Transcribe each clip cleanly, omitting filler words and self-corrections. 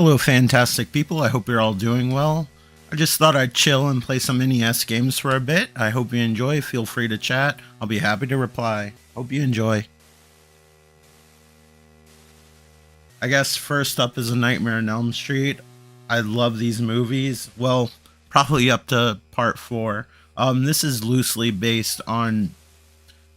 Hello, fantastic people. I hope you're all doing well. I just thought I'd chill and play some NES games for a bit. I hope you enjoy. Feel free to chat. I'll be happy to reply. Hope you enjoy. I guess first up is A Nightmare on Elm Street. I love these movies. Well, probably up to part 4. This is loosely based on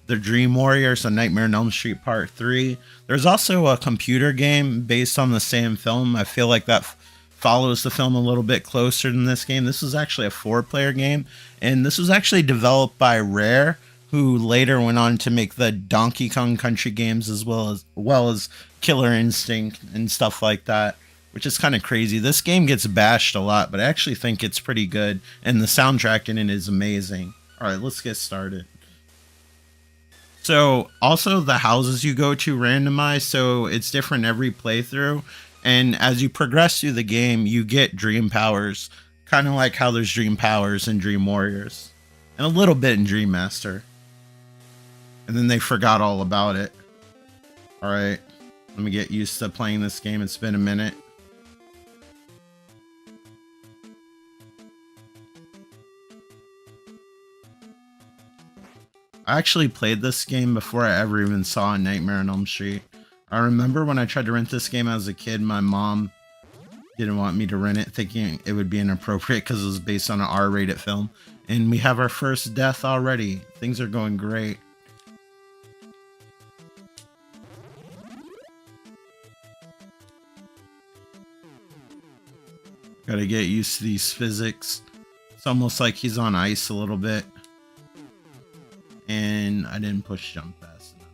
The Dream Warriors, A Nightmare on Elm Street Part 3. There's also a computer game based on the same film. I feel like that follows the film a little bit closer than this game. This was actually a 4-player game, and this was actually developed by Rare, who later went on to make the Donkey Kong Country games as well as Killer Instinct and stuff like that, which is kind of crazy. This game gets bashed a lot, but I actually think it's pretty good, and the soundtrack in it is amazing. All right, let's get started. So also the houses you go to randomize, so it's different every playthrough. And as you progress through the game, you get dream powers, kind of like how there's dream powers in Dream Warriors, and a little bit in Dream Master. And then they forgot all about it. All right, let me get used to playing this game. It's been a minute. I actually played this game before I ever even saw Nightmare on Elm Street. I remember when I tried to rent this game as a kid, my mom didn't want me to rent it, thinking it would be inappropriate because it was based on an R-rated film. And we have our first death already. Things are going great. Gotta get used to these physics. It's almost like he's on ice a little bit. And I didn't push jump fast enough.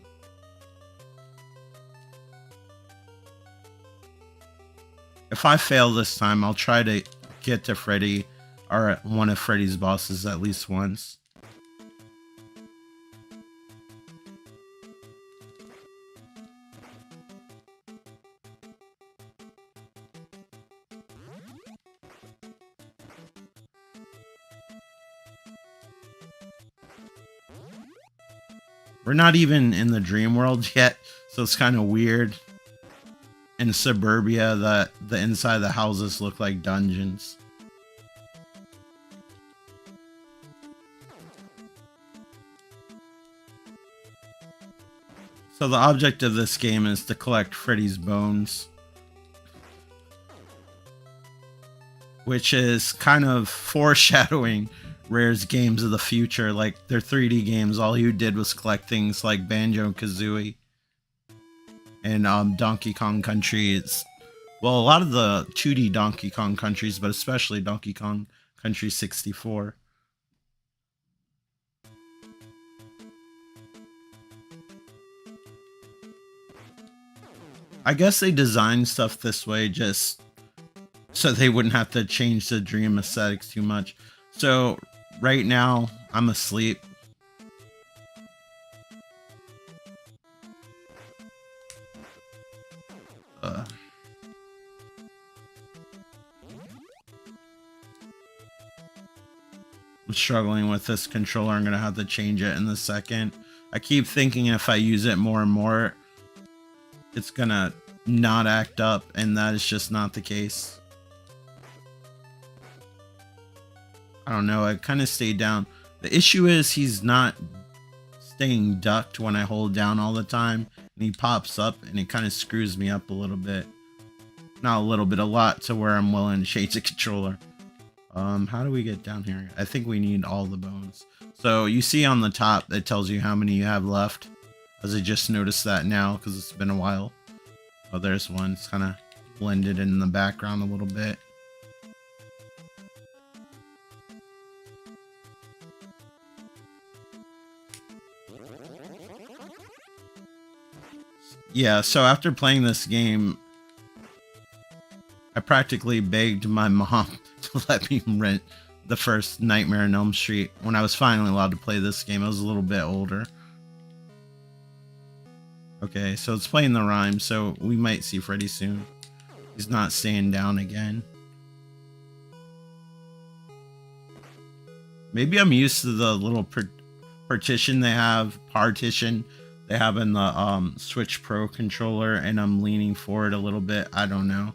If I fail this time, I'll try to get to Freddy or one of Freddy's bosses at least once. We're not even in the dream world yet, so it's kind of weird. In suburbia, the inside of the houses look like dungeons. So the object of this game is to collect Freddy's bones, which is kind of foreshadowing Rare's games of the future. Like their 3D games, all you did was collect things like Banjo-Kazooie and Donkey Kong Country. Well, a lot of the 2D Donkey Kong Countries, but especially Donkey Kong Country 64. I guess they designed stuff this way just so they wouldn't have to change the dream aesthetics too much. So right now, I'm asleep. I'm struggling with this controller. I'm gonna have to change it in a second. I keep thinking if I use it more and more, it's gonna not act up, and that is just not the case. I don't know, I kind of stayed down. The issue is he's not staying ducked when I hold down all the time, and he pops up, and it kind of screws me up a little bit. Not a little bit, a lot, to where I'm willing to change the controller. How do we get down here? I think we need all the bones. So you see on the top, it tells you how many you have left. As I just noticed that now, because it's been a while. Oh, there's one. It's kind of blended in the background a little bit. Yeah, so after playing this game, I practically begged my mom to let me rent the first Nightmare on Elm Street when I was finally allowed to play this game. I was a little bit older. Okay, so it's playing the rhyme, so we might see Freddy soon. He's not staying down again. Maybe I'm used to the little partition they have in the Switch Pro controller, and I'm leaning forward a little bit. I don't know.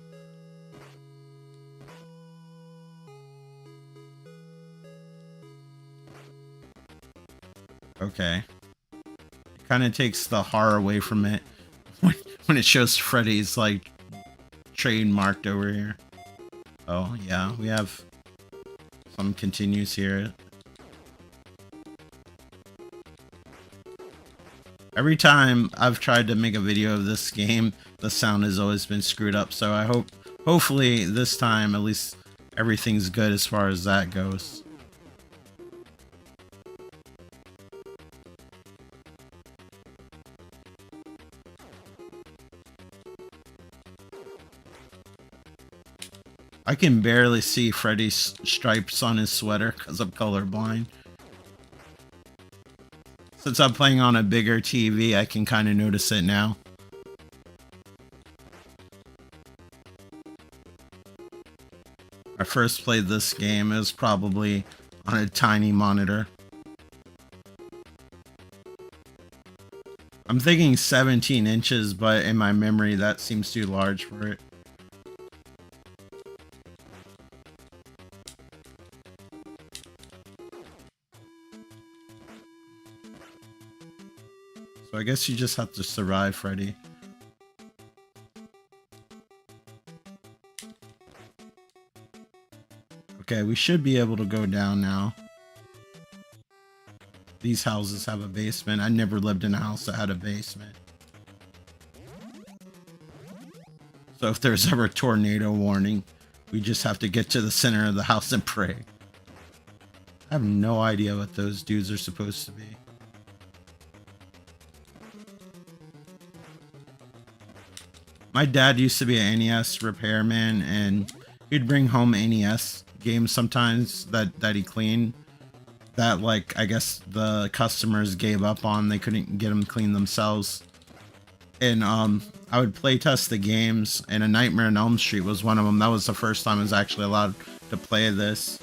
Okay. It kind of takes the horror away from it when it shows Freddy's like trademarked over here. Oh yeah, we have some continues here. Every time I've tried to make a video of this game, the sound has always been screwed up. So I hopefully this time at least everything's good as far as that goes. I can barely see Freddy's stripes on his sweater because I'm colorblind. Since I'm playing on a bigger TV, I can kind of notice it now. I first played this game, it was probably on a tiny monitor. I'm thinking 17 inches, but in my memory that seems too large for it. So I guess you just have to survive, Freddy. Okay, we should be able to go down now. These houses have a basement. I never lived in a house that had a basement. So if there's ever a tornado warning, we just have to get to the center of the house and pray. I have no idea what those dudes are supposed to be. My dad used to be an NES repairman, and he'd bring home NES games sometimes that he cleaned. That, like, I guess the customers gave up on. They couldn't get them cleaned themselves. And I would play test the games, and A Nightmare on Elm Street was one of them. That was the first time I was actually allowed to play this.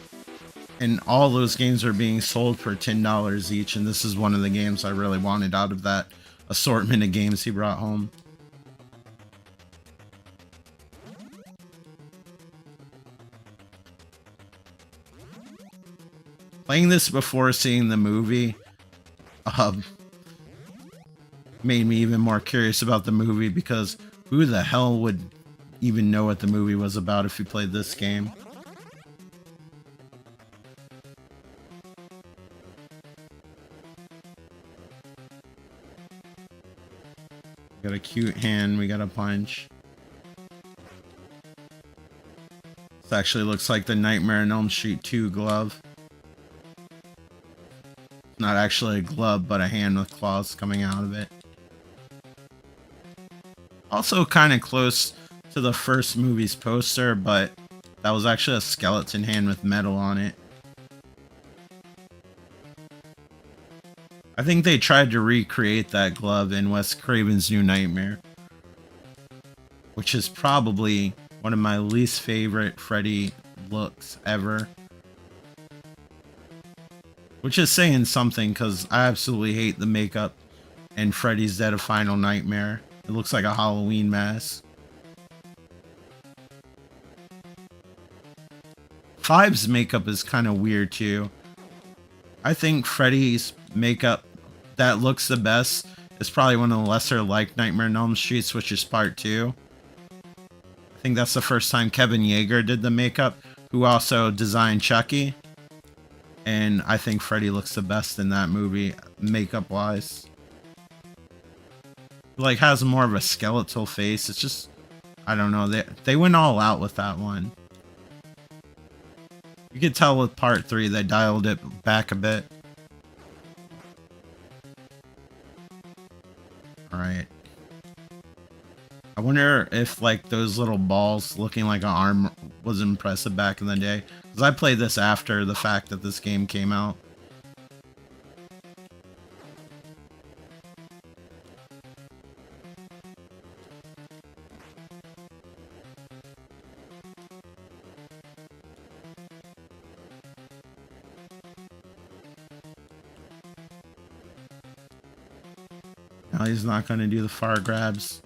And all those games are being sold for $10 each, and this is one of the games I really wanted out of that assortment of games he brought home. Playing this before seeing the movie made me even more curious about the movie, because who the hell would even know what the movie was about if you played this game? Got a cute hand, we got a punch. This actually looks like the Nightmare on Elm Street 2 glove. Not actually a glove, but a hand with claws coming out of it. Also kind of close to the first movie's poster, but that was actually a skeleton hand with metal on it. I think they tried to recreate that glove in Wes Craven's New Nightmare, which is probably one of my least favorite Freddy looks ever. Which is saying something, because I absolutely hate the makeup in Freddy's Dead of Final Nightmare. It looks like a Halloween mask. 5's makeup is kind of weird too. I think Freddy's makeup that looks the best is probably one of the lesser liked Nightmare on Elm Street, which is part 2. I think that's the first time Kevin Yeager did the makeup, who also designed Chucky. And I think Freddy looks the best in that movie, makeup wise. Like, has more of a skeletal face. It's just, I don't know, they went all out with that one. You could tell with part 3 they dialed it back a bit. Alright. I wonder if, like, those little balls looking like an arm was impressive back in the day. Because I played this after the fact that this game came out. Now he's not going to do the far grabs.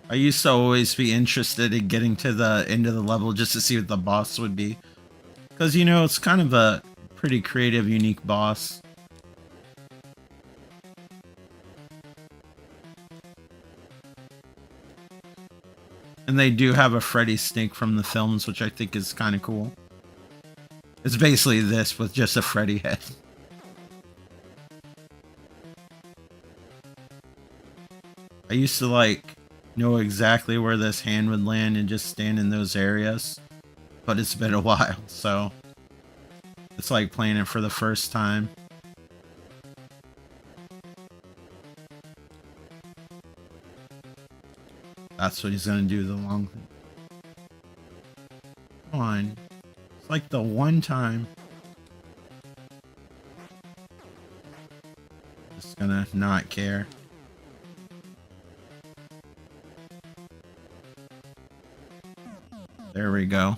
I used to always be interested in getting to the end of the level just to see what the boss would be. Because, you know, it's kind of a pretty creative, unique boss. And they do have a Freddy snake from the films, which I think is kind of cool. It's basically this with just a Freddy head. I used to like know exactly where this hand would land and just stand in those areas, but it's been a while, so it's like playing it for the first time. That's what he's gonna do, the long thing. Come on. It's like the one time. Just gonna not care. There we go.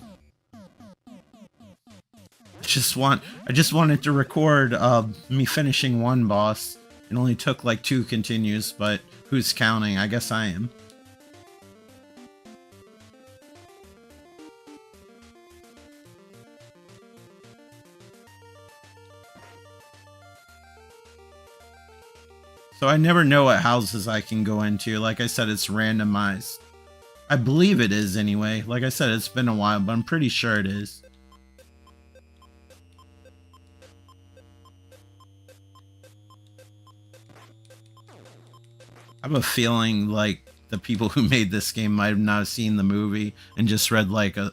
I just wanted to record me finishing one boss. It only took like 2 continues, but who's counting? I guess I am. So I never know what houses I can go into. Like I said, it's randomized. I believe it is anyway. Like I said, it's been a while, but I'm pretty sure it is. I have a feeling like the people who made this game might have not seen the movie and just read like a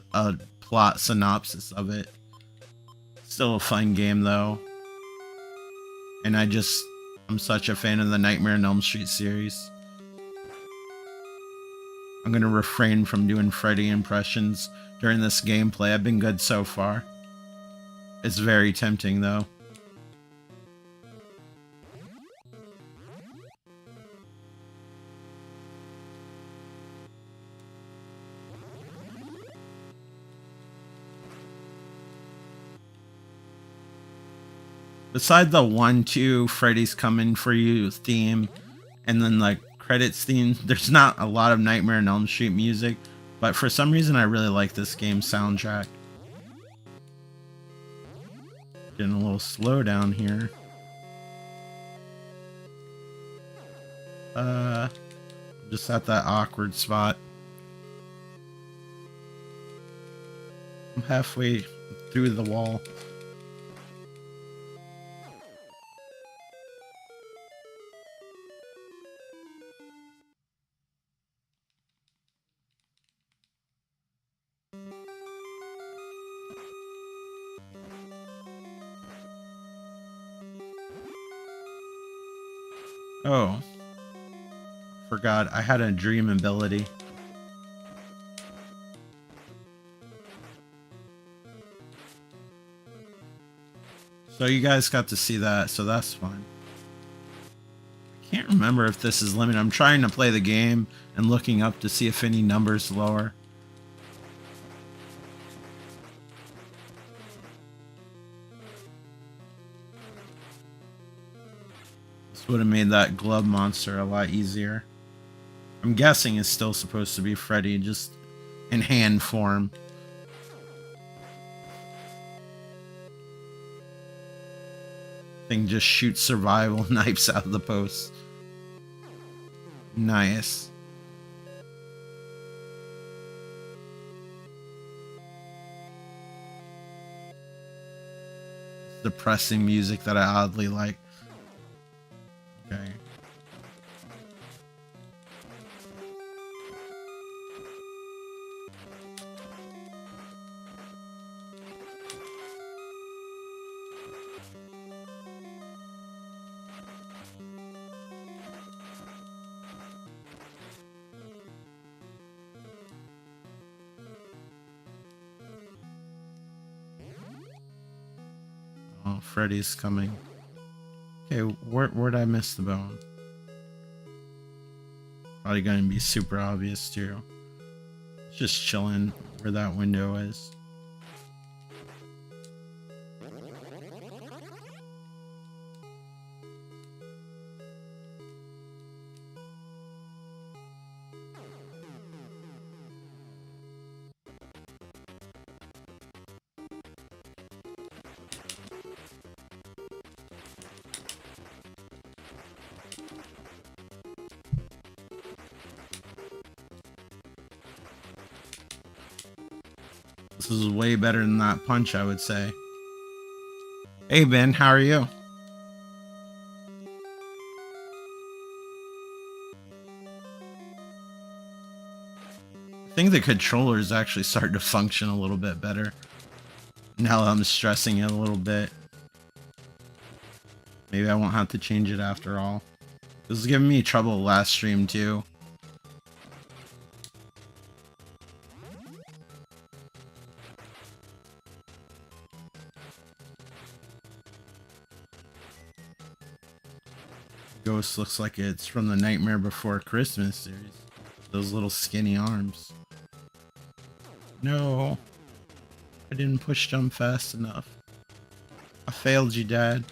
plot synopsis of it. Still a fun game though. And I'm such a fan of the Nightmare on Elm Street series. I'm gonna refrain from doing Freddy impressions during this gameplay. I've been good so far. It's very tempting though. Beside the 1-2 Freddy's coming for you theme and then like credits theme, there's not a lot of Nightmare on Elm Street music, but for some reason I really like this game's soundtrack. Getting a little slow down here. Just at that awkward spot. I'm halfway through the wall. Oh. Forgot I had a dream ability. So you guys got to see that, so that's fun. I can't remember if this is limited. I'm trying to play the game and looking up to see if any numbers lower. This would have made that glove monster a lot easier. I'm guessing it's still supposed to be Freddy, just in hand form. Thing just shoots survival knives out of the post. Nice. Depressing music that I oddly like. Okay. Oh, Freddy's coming. Okay, where'd I miss the bone? Probably gonna be super obvious too. Just chilling where that window is. This is way better than that punch, I would say. Hey Ben, how are you? I think the controller is actually starting to function a little bit better. Now I'm stressing it a little bit. Maybe I won't have to change it after all. This was giving me trouble last stream too. Ghost looks like it's from the Nightmare Before Christmas series. Those little skinny arms. No. I didn't push jump fast enough. I failed you, Dad.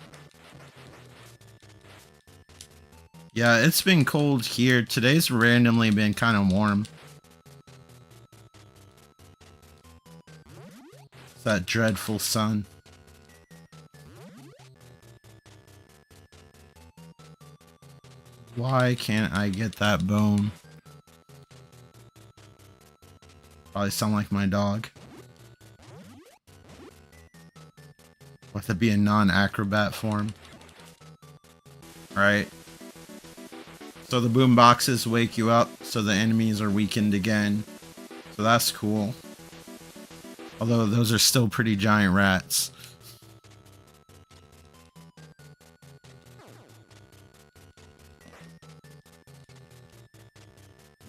Yeah, it's been cold here. Today's randomly been kind of warm. It's that dreadful sun. Why can't I get that bone? Probably sound like my dog. With it being non-acrobat form. Alright. So the boom boxes wake you up, so the enemies are weakened again. So that's cool. Although those are still pretty giant rats.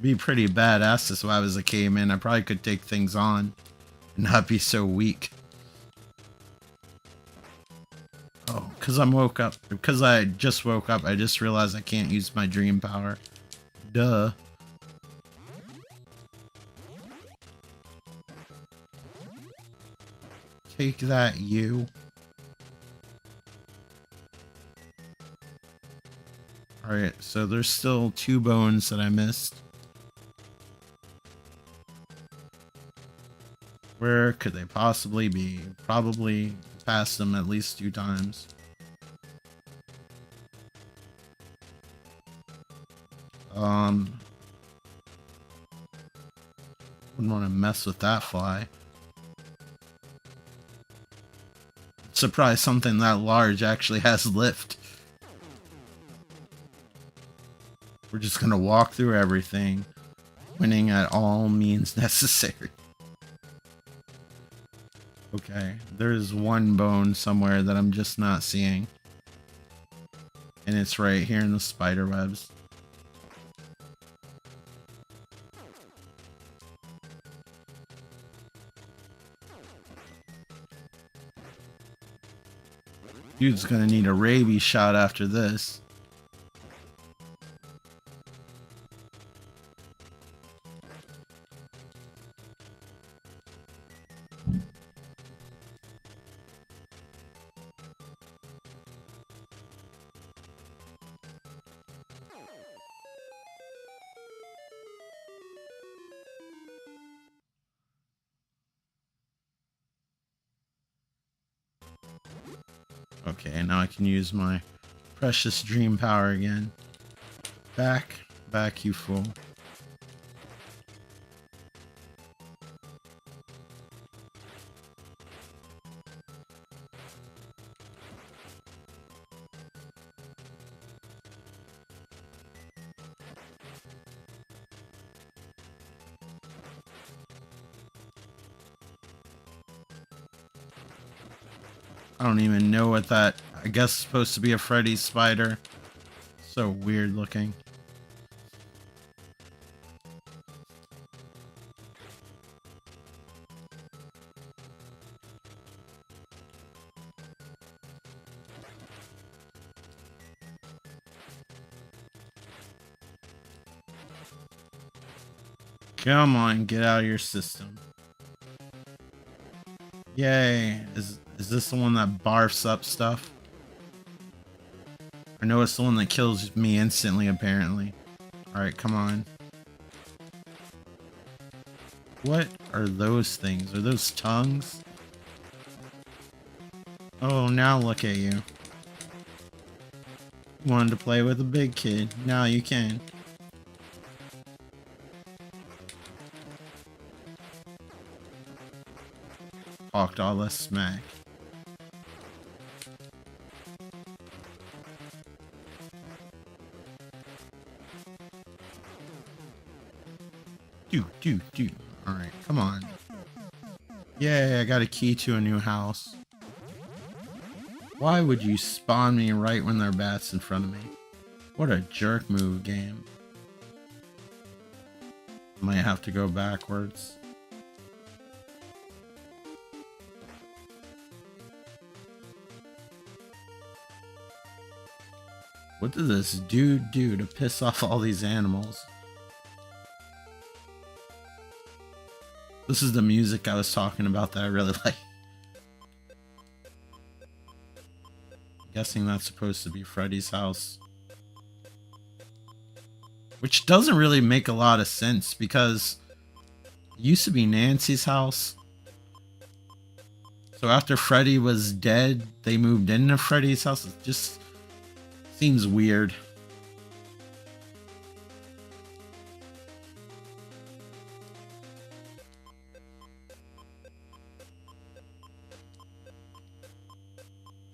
Be pretty badass if I was a caveman. I probably could take things on and not be so weak. Oh, because I just woke up, I just realized I can't use my dream power. Duh. Take that, you. Alright, so there's still 2 bones that I missed. Where could they possibly be? Probably past them at least 2 times. Wouldn't want to mess with that fly. Surprised something that large actually has lift. We're just gonna walk through everything, winning at all means necessary. Okay, there's 1 bone somewhere that I'm just not seeing. And it's right here in the spider webs. Dude's gonna need a rabies shot after this. Okay, now I can use my precious dream power again. Back, you fool. I don't even know what that, I guess it's supposed to be a Freddy spider. So weird looking. Come on, get out of your system. Yay. Is this the one that barfs up stuff? I know it's the one that kills me instantly, apparently. Alright, come on. What are those things? Are those tongues? Oh, now look at you. You wanted to play with a big kid. Now you can. talked all this smack. Do. Alright, come on. Yay, I got a key to a new house. Why would you spawn me right when there are bats in front of me? What a jerk move, game. Might have to go backwards. What did this dude do to piss off all these animals? This is the music I was talking about that I really like. I'm guessing that's supposed to be Freddy's house. Which doesn't really make a lot of sense because it used to be Nancy's house. So after Freddy was dead, they moved into Freddy's house. It just seems weird.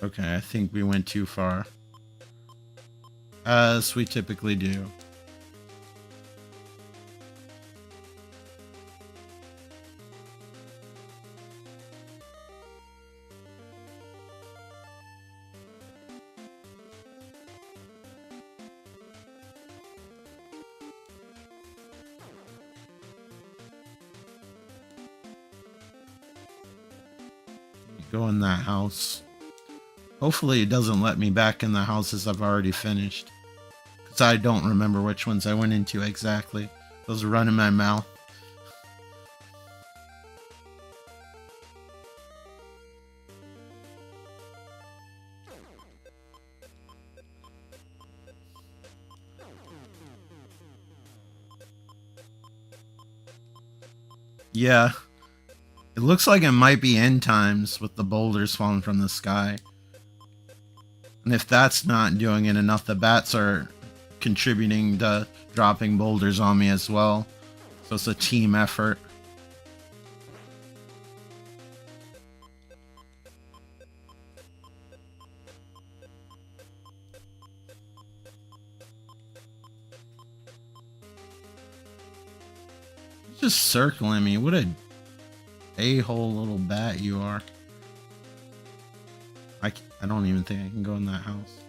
Okay, I think we went too far. As we typically do. Go in that house. Hopefully it doesn't let me back in the houses I've already finished. Because I don't remember which ones I went into exactly. Those run in my mouth. Yeah. It looks like it might be end times with the boulders falling from the sky. And if that's not doing it enough, the bats are contributing to dropping boulders on me as well. So it's a team effort. Just circling me. What a a-hole little bat you are. I don't even think I can go in that house.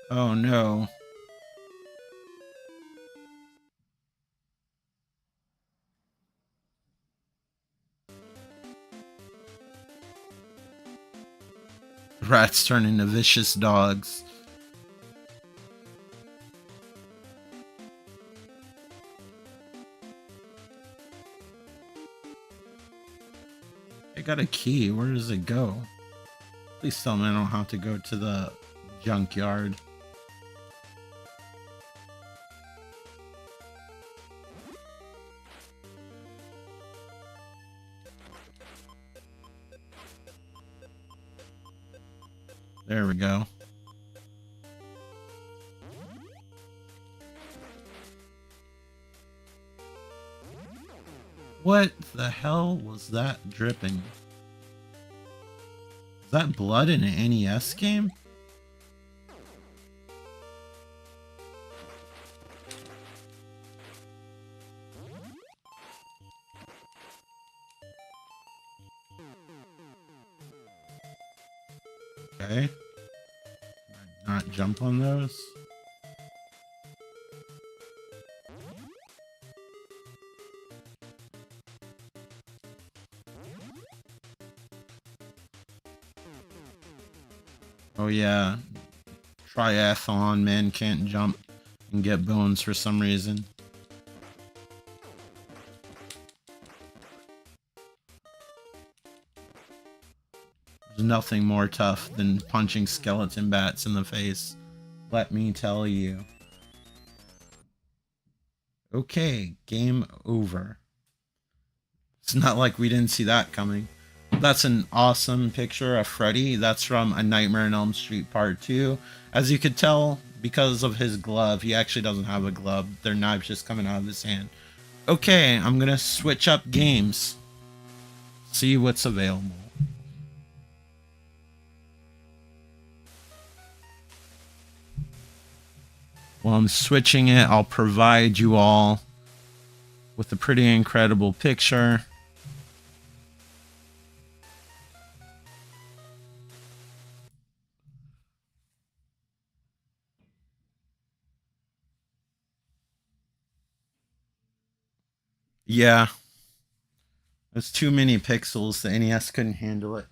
Oh no. Rats turn into vicious dogs. I got a key. Where does it go? Please tell me I don't have to go to the junkyard. There we go. What the hell was that dripping? Is that blood in an NES game? Okay. Can I not jump on those? Oh yeah, triathlon men can't jump and get bones for some reason. There's nothing more tough than punching skeleton bats in the face, let me tell you. Okay, game over. It's not like we didn't see that coming. That's an awesome picture of Freddy. That's from A Nightmare on Elm Street Part 2. As you could tell, because of his glove, he actually doesn't have a glove. Their knife's just coming out of his hand. Okay, I'm gonna switch up games. See what's available. While I'm switching it, I'll provide you all with a pretty incredible picture. Yeah, there's too many pixels. The NES couldn't handle it.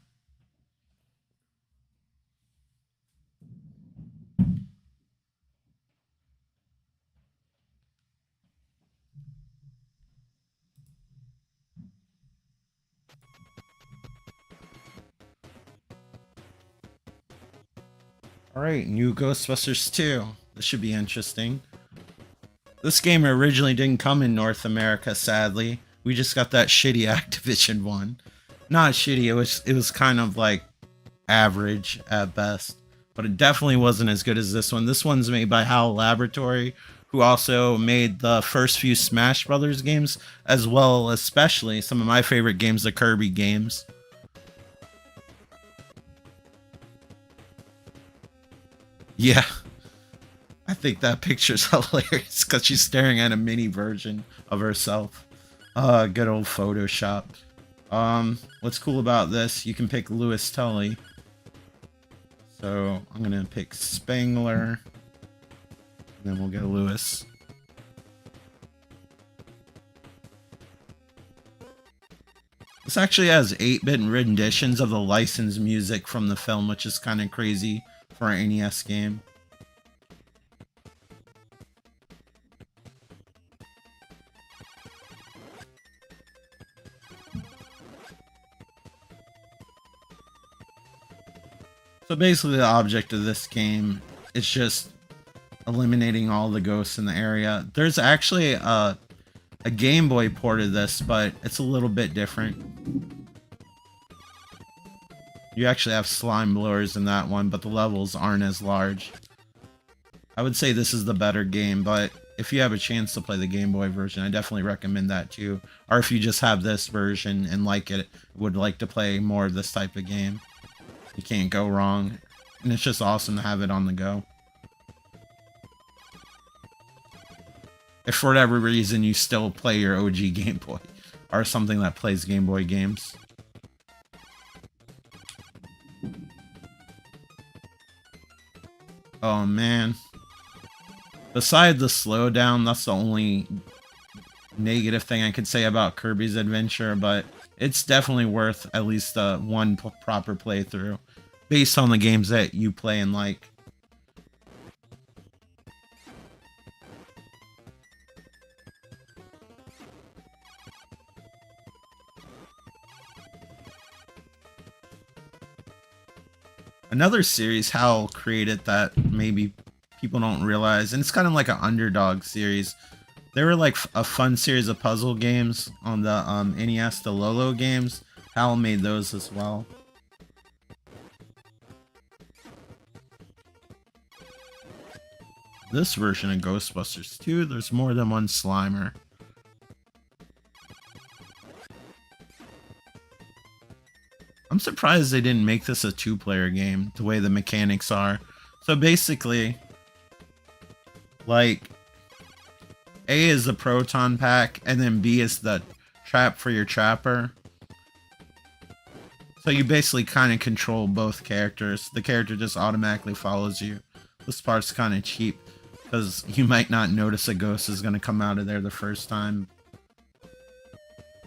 Alright, new Ghostbusters 2. This should be interesting. This game originally didn't come in North America, sadly. We just got that shitty Activision one. Not shitty, it was kind of like average at best. But it definitely wasn't as good as this one. This one's made by HAL Laboratory, who also made the first few Smash Brothers games, as well as especially some of my favorite games, the Kirby games. Yeah, I think that picture's hilarious because she's staring at a mini version of herself. Good old Photoshop. What's cool about this, you can pick Lewis Tully. So I'm gonna pick Spangler, and then we'll get Lewis. This actually has 8-bit renditions of the licensed music from the film, which is kind of crazy for an NES game. So basically the object of this game is just eliminating all the ghosts in the area. There's actually a Game Boy port of this, but it's a little bit different. You actually have slime blowers in that one, but the levels aren't as large. I would say this is the better game, but if you have a chance to play the Game Boy version, I definitely recommend that too. Or if you just have this version and like it, would like to play more of this type of game, you can't go wrong. And it's just awesome to have it on the go. If for whatever reason you still play your OG Game Boy, or something that plays Game Boy games. Oh man. Beside the slowdown, that's the only negative thing I could say about Kirby's Adventure, but it's definitely worth at least one proper playthrough, based on the games that you play and like. Another series HAL created that maybe people don't realize, and it's kind of like an underdog series. They were like a fun series of puzzle games on the NES, the Lolo games. HAL made those as well. This version of Ghostbusters 2, there's more than one Slimer. I'm surprised they didn't make this a 2-player game, the way the mechanics are. So basically, like, A is the proton pack, and then B is the trap for your trapper. So you basically kind of control both characters. The character just automatically follows you. This part's kind of cheap, because you might not notice a ghost is going to come out of there the first time.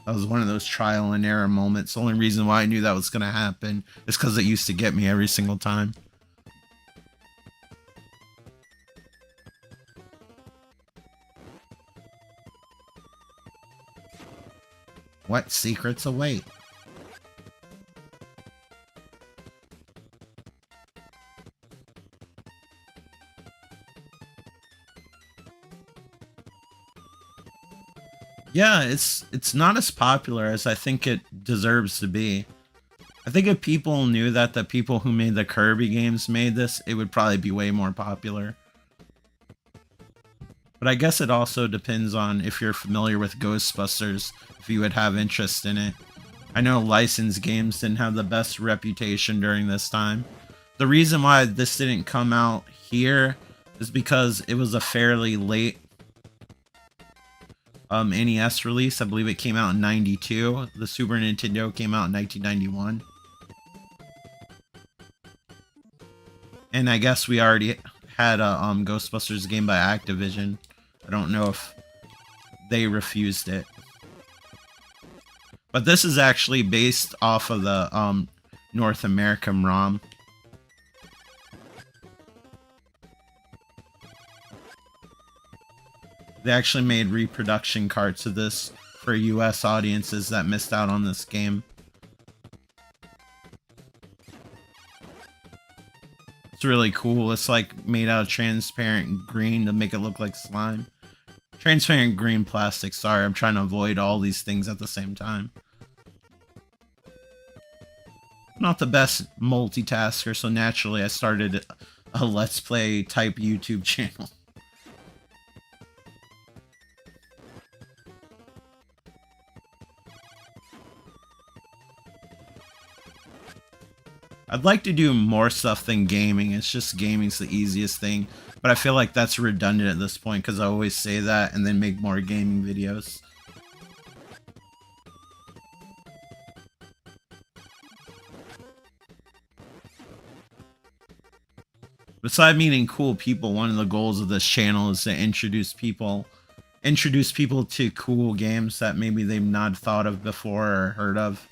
That was one of those trial and error moments. The only reason why I knew that was going to happen is because it used to get me every single time. What secrets await? Yeah, it's not as popular as I think it deserves to be. I think if people knew that the people who made the Kirby games made this, it would probably be way more popular. But I guess it also depends on if you're familiar with Ghostbusters, if you would have interest in it. I know licensed games didn't have the best reputation during this time. The reason why this didn't come out here is because it was a fairly late NES release. I believe it came out in 92. The Super Nintendo came out in 1991. And I guess we already had a Ghostbusters game by Activision. I don't know if they refused it. But this is actually based off of the North American ROM. They actually made reproduction carts of this for US audiences that missed out on this game. It's really cool. It's like made out of transparent green to make it look like slime. Transparent green plastic. Sorry, I'm trying to avoid all these things at the same time. Not the best multitasker, so naturally I started a Let's Play type YouTube channel. I'd like to do more stuff than gaming. It's just gaming's the easiest thing. But I feel like that's redundant at this point because I always say that and then make more gaming videos. Besides meeting cool people, one of the goals of this channel is to introduce people to cool games that maybe they've not thought of before or heard of.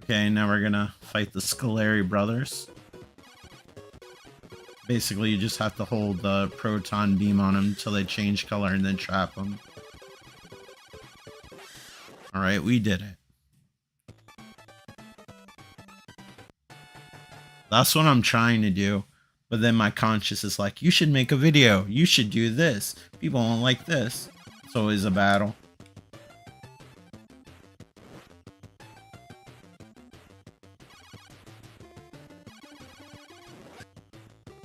Okay, now we're gonna fight the Scaleri brothers. Basically, you just have to hold the proton beam on them until they change color and then trap them. Alright, we did it. That's what I'm trying to do. But then my conscience is like, you should make a video. You should do this. People won't like this. It's always a battle.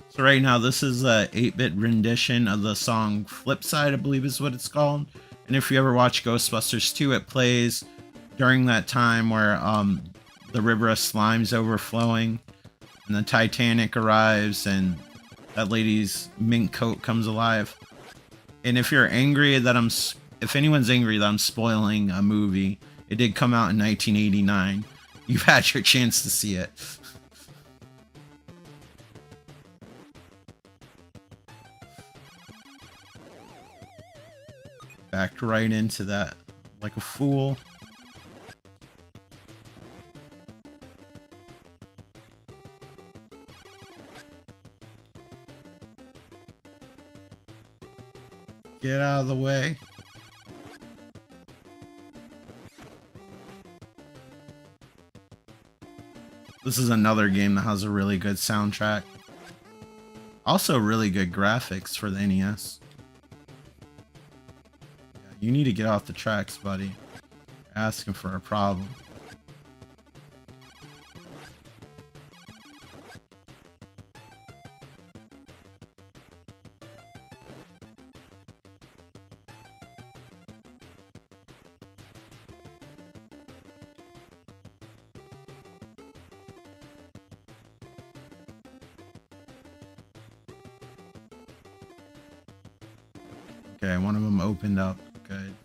So right now, this is a 8-bit rendition of the song Flipside, I believe is what it's called. And if you ever watch Ghostbusters 2, it plays during that time where the river of slime's overflowing and the Titanic arrives and that lady's mink coat comes alive. And if you're angry that if anyone's angry that I'm spoiling a movie, it did come out in 1989. You've had your chance to see it. Backed right into that like a fool. Get out of the way. This is another game that has a really good soundtrack. Also really good graphics for the NES. You need to get off the tracks, buddy. You're asking for a problem. Okay, one of them opened up. Good.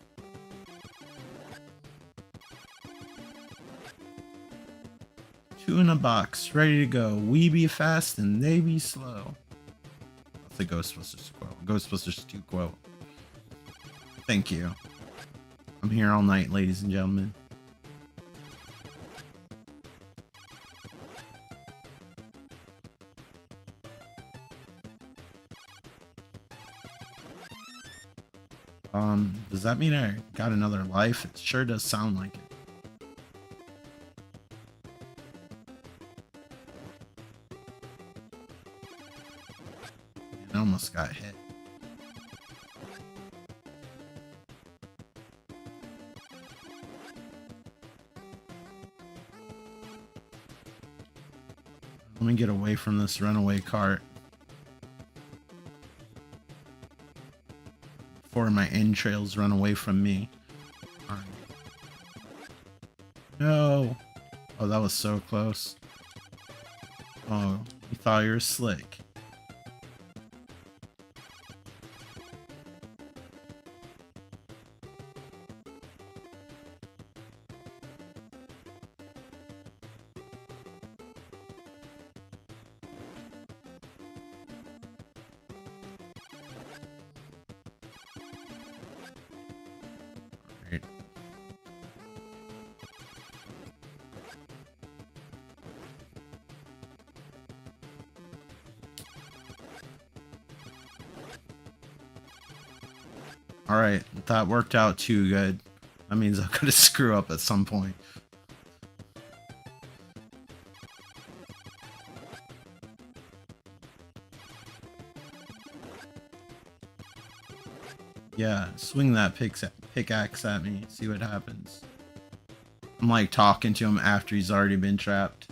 Two in a box, ready to go. We be fast and they be slow. That's the Ghostbusters quote. Ghostbusters 2 quote. Thank you. I'm here all night, ladies and gentlemen. Does that mean I got another life? It sure does sound like it. I almost got hit. Let me get away from this runaway cart before my entrails run away from me. All right. No. Oh, that was so close. Oh, you thought you were slick. Right. Alright, that worked out too good. That means I'm gonna screw up at some point. Yeah, swing that pickaxe at me, see what happens. I'm like talking to him after he's already been trapped.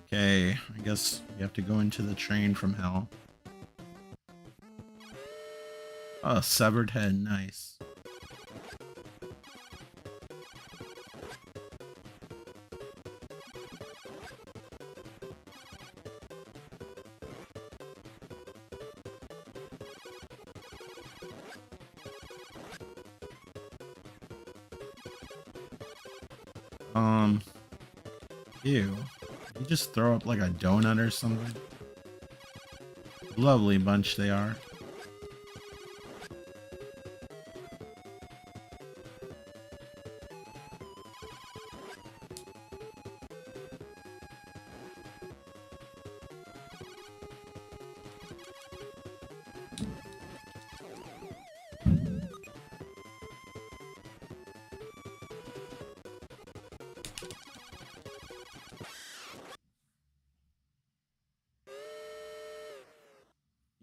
Okay, I guess we have to go into the train from hell. Oh, severed head, nice. Ew. You just throw up like a donut or something? Lovely bunch they are.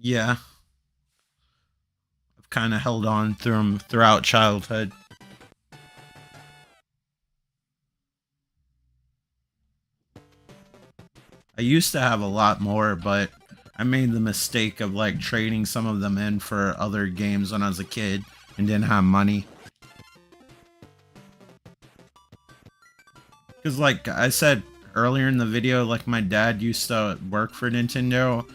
Yeah. I've kind of held on through them throughout childhood. I used to have a lot more, but I made the mistake of like trading some of them in for other games when I was a kid and didn't have money. Because like I said earlier in the video, like my dad used to work for Nintendo.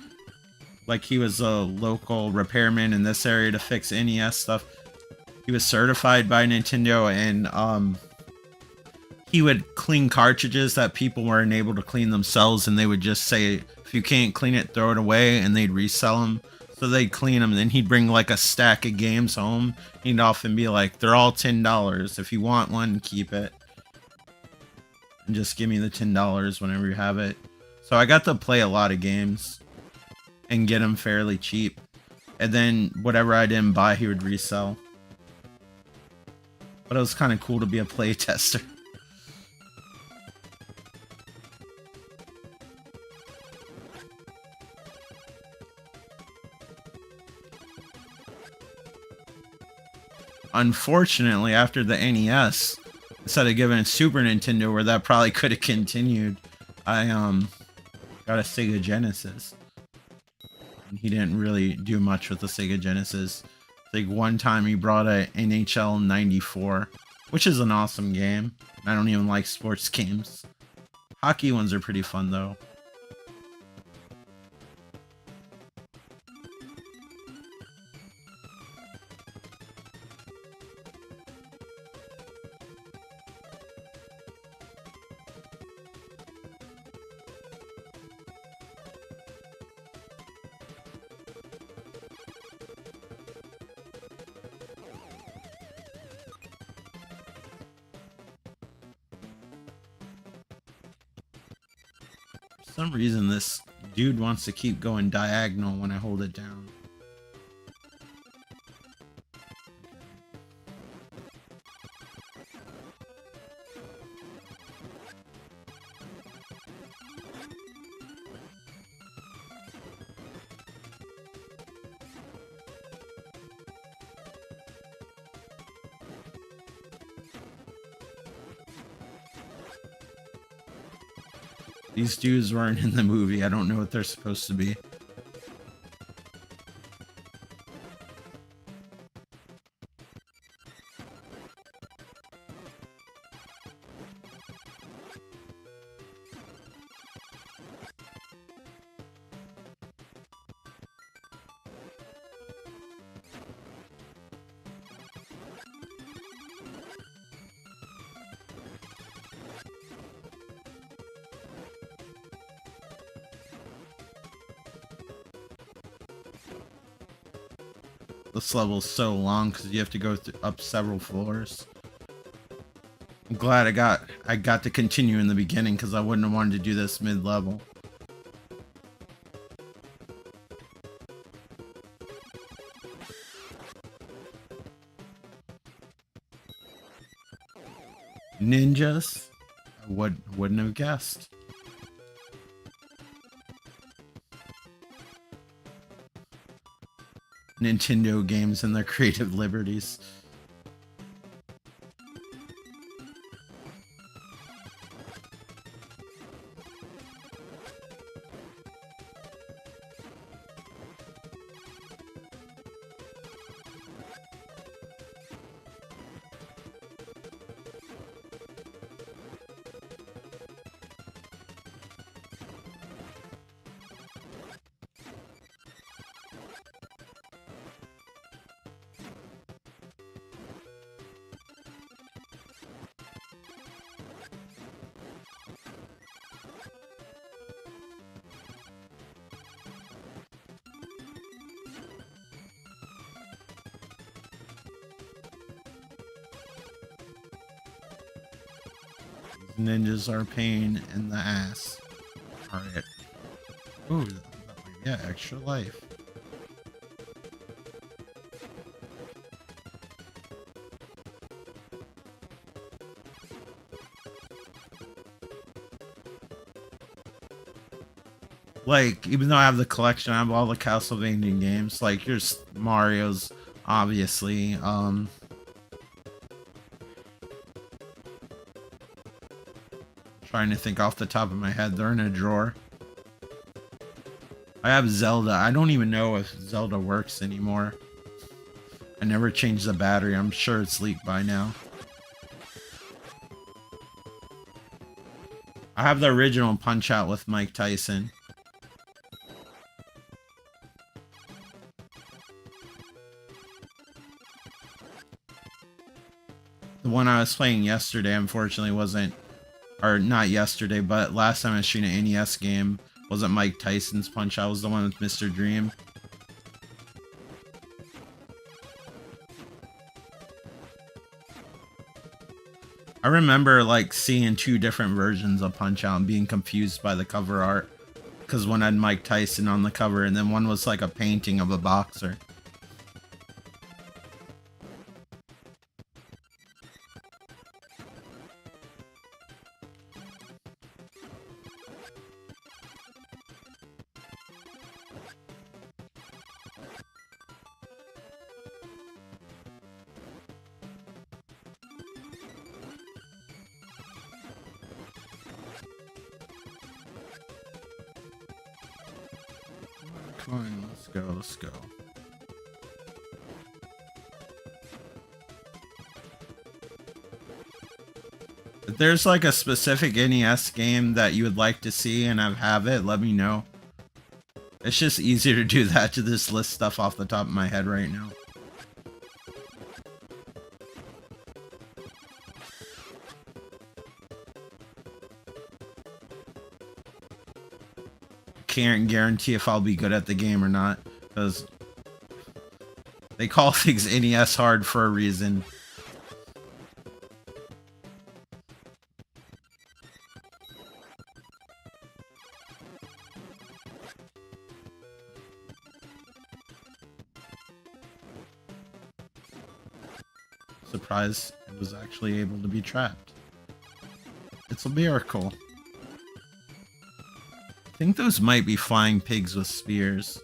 Like he was a local repairman in this area to fix NES stuff. He was certified by Nintendo, and he would clean cartridges that people weren't able to clean themselves, and they would just say, if you can't clean it, throw it away, and they'd resell them. So they'd clean them, and then he'd bring like a stack of games home. He'd often be like, they're all $10. If you want one, keep it. And just give me the $10 whenever you have it. So I got to play a lot of games and get them fairly cheap. And then whatever I didn't buy, he would resell. But it was kind of cool to be a play tester. Unfortunately, after the NES, instead of giving it Super Nintendo, where that probably could have continued, I got a Sega Genesis. And he didn't really do much with the Sega Genesis. Like one time he brought a NHL 94, which is an awesome game. I don't even like sports games. Hockey ones are pretty fun though. For some reason this dude wants to keep going diagonal when I hold it down. These dudes weren't in the movie. I don't know what they're supposed to be. This level is so long because you have to go up several floors. I'm glad I got to continue in the beginning because I wouldn't have wanted to do this mid-level. Ninjas? I wouldn't have guessed. Nintendo games and their creative liberties. Ninjas are a pain in the ass. Alright. Ooh, yeah, extra life. Like, even though I have the collection, I have all the Castlevania games. Like, here's Mario's, obviously. Trying to think off the top of my head. They're in a drawer. I have Zelda. I don't even know if Zelda works anymore. I never changed the battery. I'm sure it's leaked by now. I have the original Punch-Out with Mike Tyson. The one I was playing yesterday, unfortunately, wasn't... Or not yesterday, but last time I was shooting an NES game, wasn't Mike Tyson's Punch-Out, was the one with Mr. Dream. I remember, like, seeing two different versions of Punch-Out and being confused by the cover art. Because one had Mike Tyson on the cover, and then one was like a painting of a boxer. Come on, let's go, let's go. If there's like a specific NES game that you would like to see and have it, let me know. It's just easier to do that to just list stuff off the top of my head right now. Can't guarantee if I'll be good at the game or not, because they call things NES hard for a reason. Surprised it was actually able to be trapped. It's a miracle. I think those might be flying pigs with spears.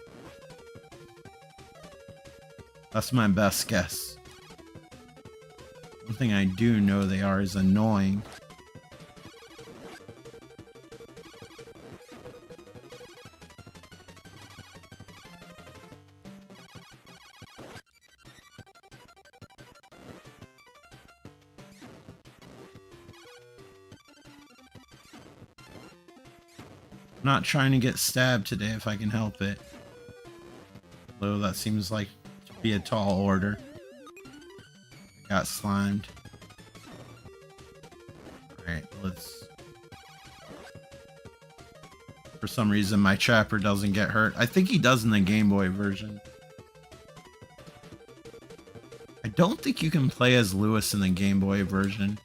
That's my best guess. One thing I do know they are is annoying. I'm not trying to get stabbed today if I can help it. Though that seems like to be a tall order. I got slimed. Alright, let's... For some reason, my trapper doesn't get hurt. I think he does in the Game Boy version. I don't think you can play as Lewis in the Game Boy version.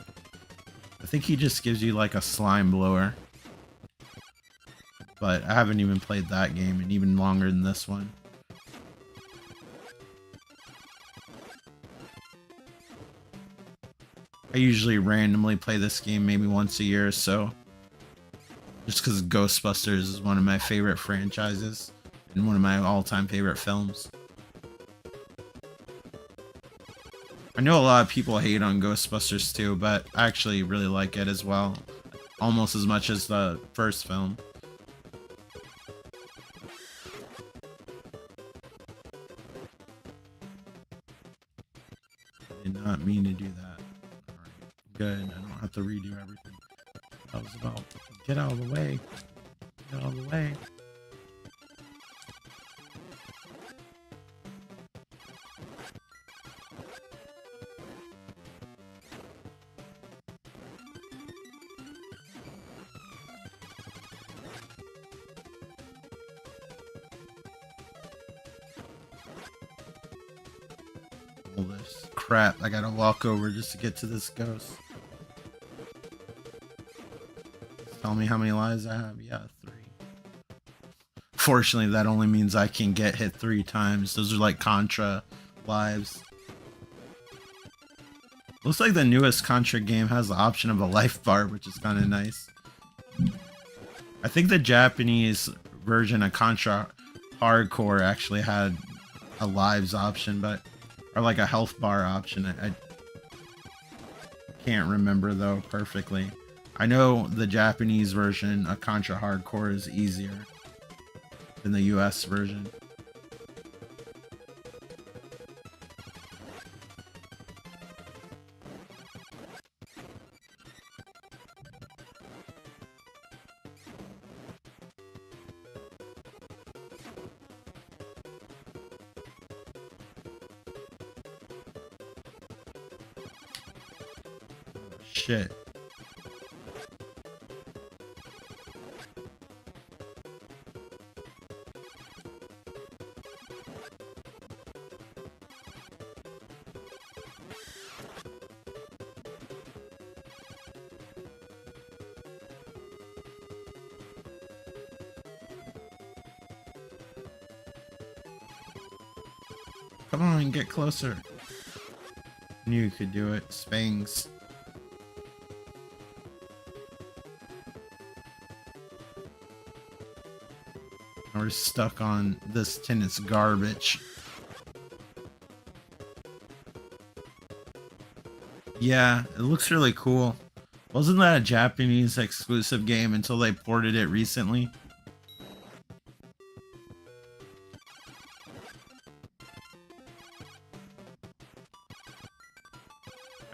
I think he just gives you like a slime blower. But I haven't even played that game, and even longer than this one. I usually randomly play this game maybe once a year or so. Just because Ghostbusters is one of my favorite franchises and one of my all-time favorite films. I know a lot of people hate on Ghostbusters too, but I actually really like it as well. Almost as much as the first film. I did not mean to do that. Alright, good. I don't have to redo everything. I was about to get out of the way. Get out of the way. All this crap I gotta walk over just to get to this ghost. Tell me how many lives I have. Yeah, 3. Fortunately, that only means I can get hit 3 times. Those are like Contra lives. Looks like the newest Contra game has the option of a life bar, which is kind of nice. I think the Japanese version of Contra Hardcore actually had a lives option, but or like a health bar option. I can't remember though perfectly. I know the Japanese version of Contra Hardcore is easier than the US version. Oh, shit. Come on, get closer. Knew you could do it. Spangs. We're stuck on this tenant's garbage. Yeah, it looks really cool. Wasn't that a Japanese exclusive game until they ported it recently?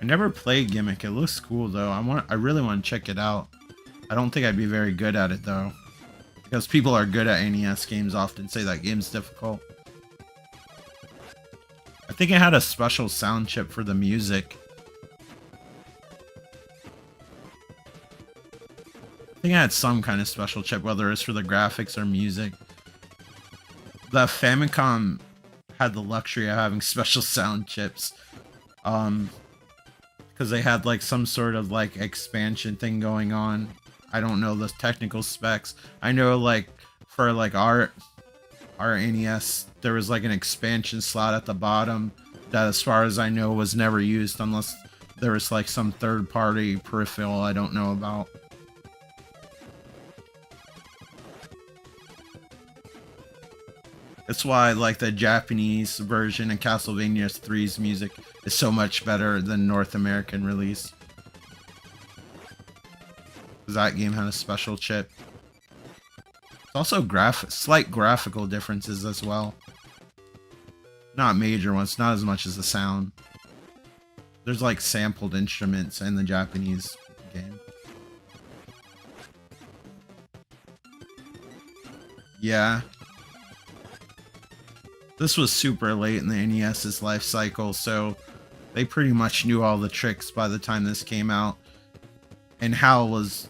I never played Gimmick. It looks cool though. I really want to check it out. I don't think I'd be very good at it though. Because people are good at NES games often say that game's difficult. I think it had a special sound chip for the music. I think it had some kind of special chip, whether it's for the graphics or music. The Famicom had the luxury of having special sound chips. Because they had like some sort of like expansion thing going on. I don't know the technical specs. I know like for like our NES, there was like an expansion slot at the bottom that, as far as I know, was never used unless there was like some third-party peripheral I don't know about. That's why like the Japanese version of Castlevania 3's music is so much better than North American release. Because that game had a special chip. It's also slight graphical differences as well. Not major ones, not as much as the sound. There's like sampled instruments in the Japanese game. Yeah. This was super late in the NES's life cycle, so they pretty much knew all the tricks by the time this came out. And Hal was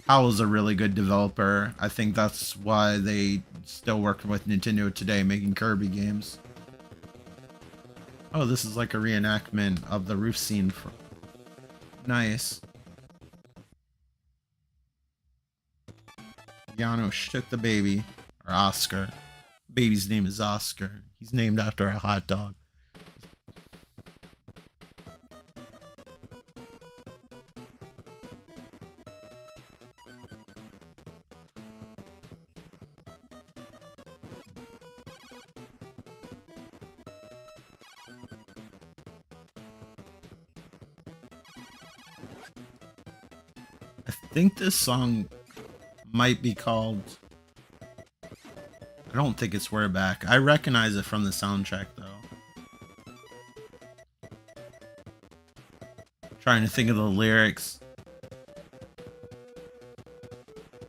a really good developer. I think that's why they still working with Nintendo today, making Kirby games. Oh, this is like a reenactment of the roof scene. Nice. Yano shook the baby, or Oscar. Baby's name is Oscar. He's named after a hot dog. I think this song might be called... I don't think it's We're Back. I recognize it from the soundtrack, though. Trying to think of the lyrics.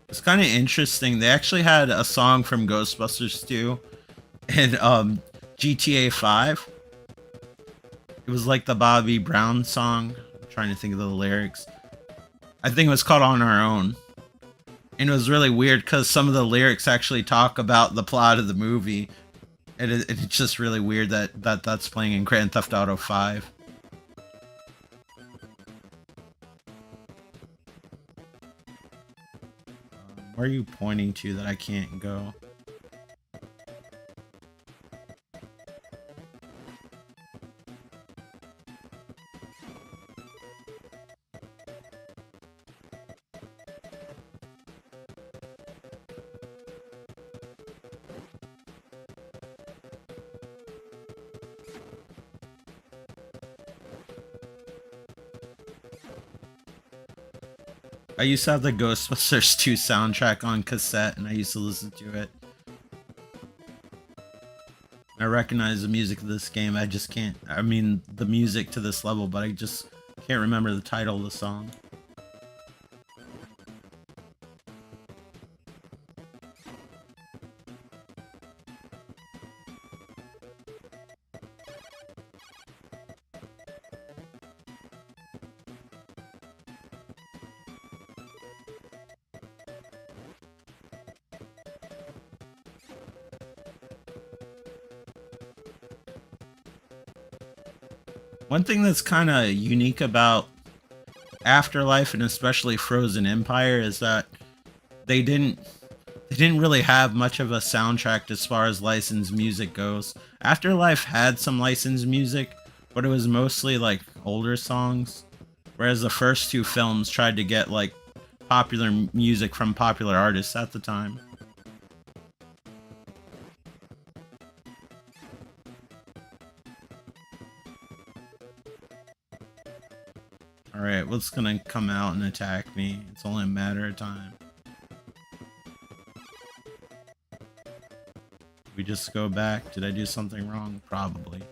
It's kind of interesting. They actually had a song from Ghostbusters 2 and GTA 5. It was like the Bobby Brown song. I'm trying to think of the lyrics. I think it was called On Our Own. And it was really weird because some of the lyrics actually talk about the plot of the movie. And it's just really weird that that's playing in Grand Theft Auto 5. Where are you pointing to that I can't go? I used to have the Ghostbusters 2 soundtrack on cassette, and I used to listen to it. I recognize the music of this game, I just can't... I mean, the music to this level, but I just can't remember the title of the song. One thing that's kind of unique about Afterlife and especially Frozen Empire is that they didn't really have much of a soundtrack as far as licensed music goes. Afterlife had some licensed music, but it was mostly like older songs, whereas the first two films tried to get like popular music from popular artists at the time. Alright, what's gonna come out and attack me? It's only a matter of time. We just go back? Did I do something wrong? Probably.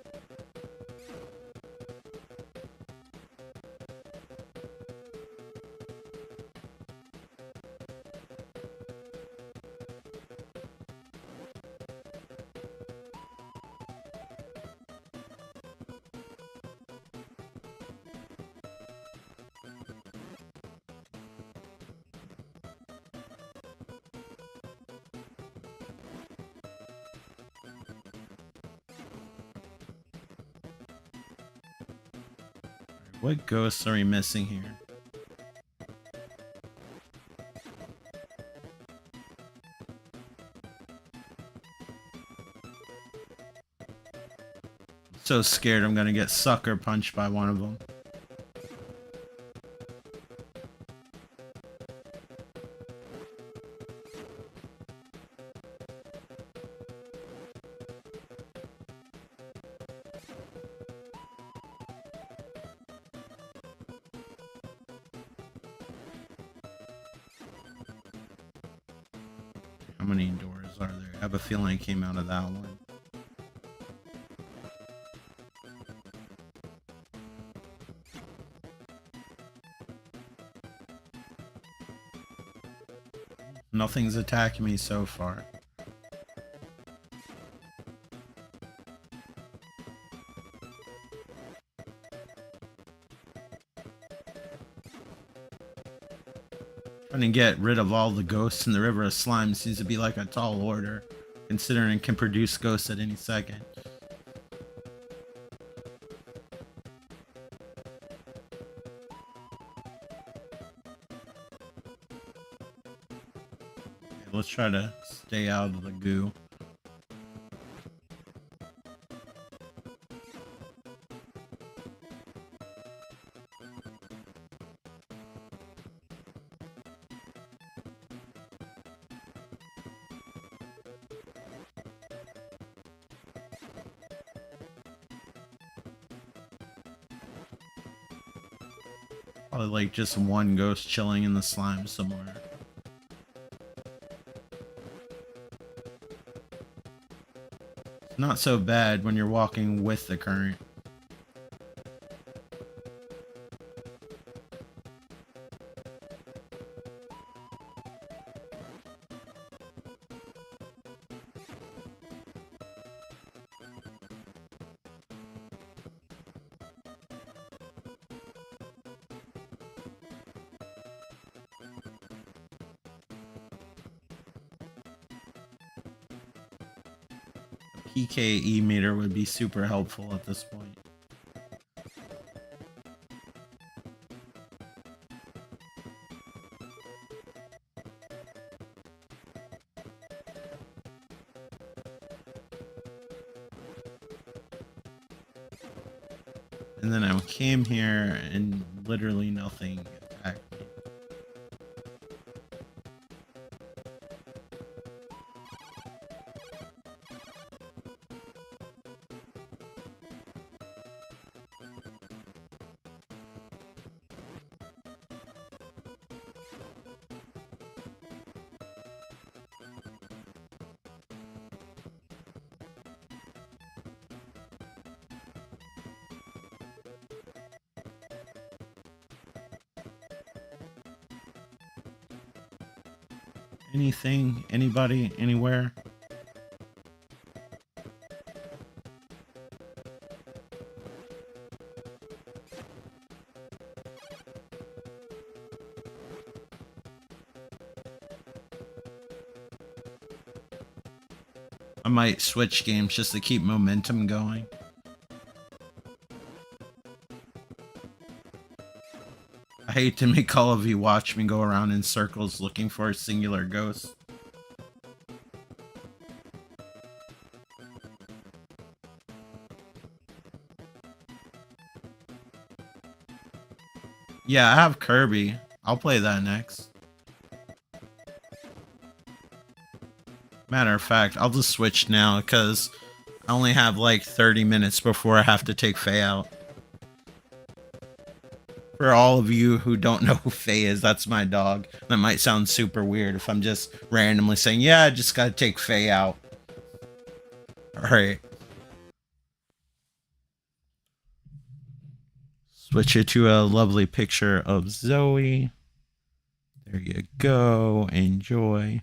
What ghosts are we missing here? I'm so scared I'm gonna get sucker punched by one of them. How many doors are there? I have a feeling I came out of that one. Nothing's attacking me so far. Trying to get rid of all the ghosts in the river of slime seems to be like a tall order, considering it can produce ghosts at any second. Okay, let's try to stay out of the goo. Probably like just one ghost chilling in the slime somewhere. It's not so bad when you're walking with the current. PKE meter would be super helpful at this point. And then I came here and literally nothing attacked me. Anything, anybody, anywhere? I might switch games just to keep momentum going. I hate to make all of you watch me go around in circles looking for a singular ghost. Yeah, I have Kirby. I'll play that next. Matter of fact, I'll just switch now because I only have like 30 minutes before I have to take Faye out. For all of you who don't know who Faye is, that's my dog. That might sound super weird if I'm just randomly saying, yeah, I just gotta take Faye out. Alright. Switch it to a lovely picture of Zoe. There you go. Enjoy.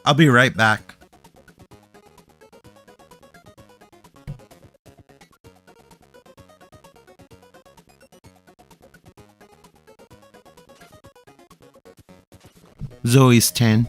I'll be right back. Zoe's 10.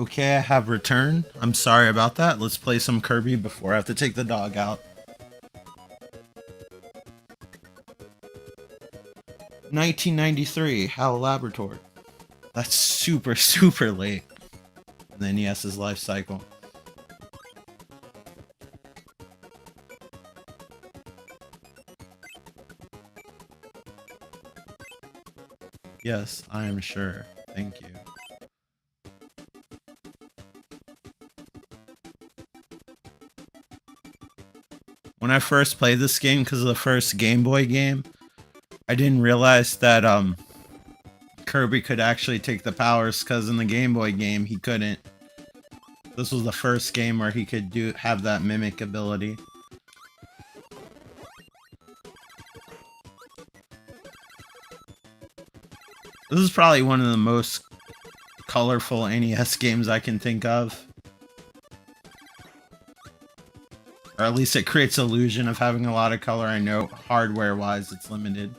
Okay, I have returned. I'm sorry about that. Let's play some Kirby before I have to take the dog out. 1993, HAL Laboratory. That's super, super late in the NES's life cycle. Yes, I am sure. Thank you. When I first played this game, because of the first Game Boy game, I didn't realize that Kirby could actually take the powers, because in the Game Boy game he couldn't. This was the first game where he could have that mimic ability. This is probably one of the most colorful NES games I can think of. Or at least it creates illusion of having a lot of color. I know hardware-wise it's limited.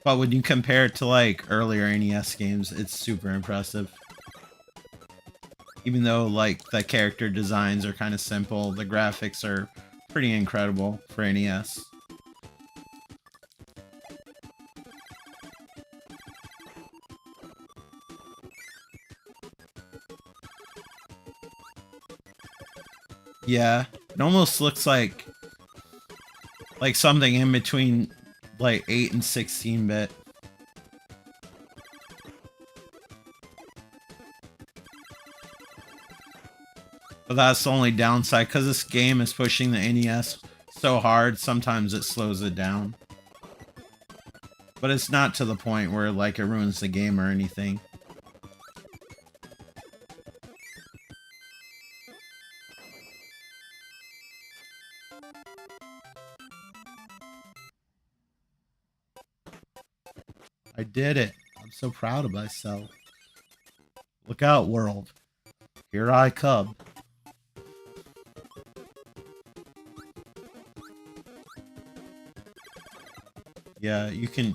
But when you compare it to like earlier NES games, it's super impressive. Even though like the character designs are kind of simple, the graphics are pretty incredible for NES. Yeah, it almost looks like something in between like 8 and 16-bit. But that's the only downside, because this game is pushing the NES so hard, sometimes it slows it down. But it's not to the point where like it ruins the game or anything. I did it. I'm so proud of myself. Look out, world. Here I come. Yeah, you can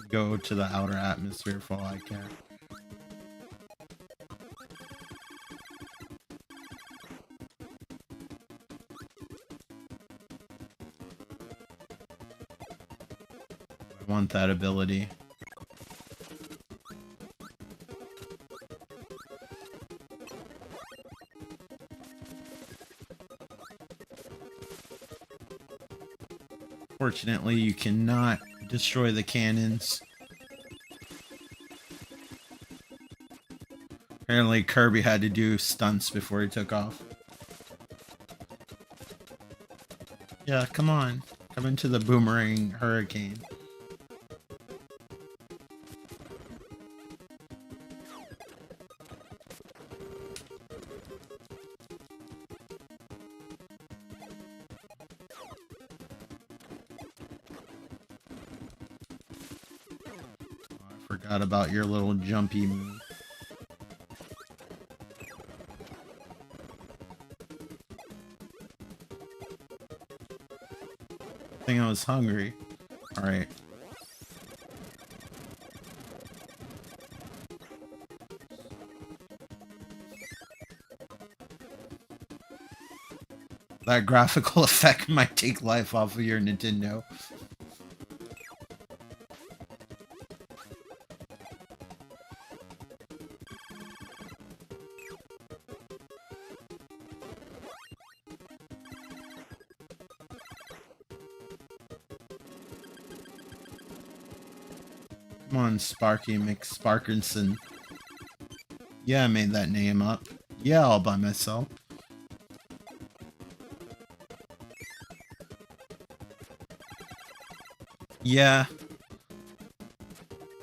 go to the outer atmosphere for all I care. I want that ability. Fortunately, you cannot destroy the cannons. Apparently, Kirby had to do stunts before he took off. Yeah, come on. Come into the boomerang hurricane. Forgot about your little jumpy move. I think I was hungry. Alright. That graphical effect might take life off of your Nintendo. Come on, Sparky McSparkinson. Yeah, I made that name up. Yeah, all by myself. Yeah.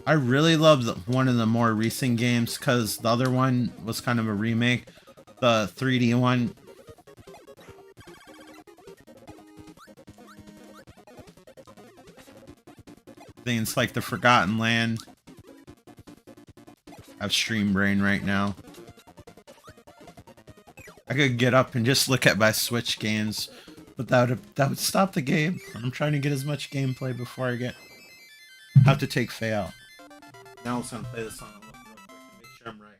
I really love one of the more recent games, because the other one was kind of a remake. The 3D one. I think it's like the Forgotten Land. I have stream brain right now. I could get up and just look at my Switch games, but that would stop the game. I'm trying to get as much gameplay before I have to take Faye out. Now I'm just gonna play this song real quick to make sure I'm right.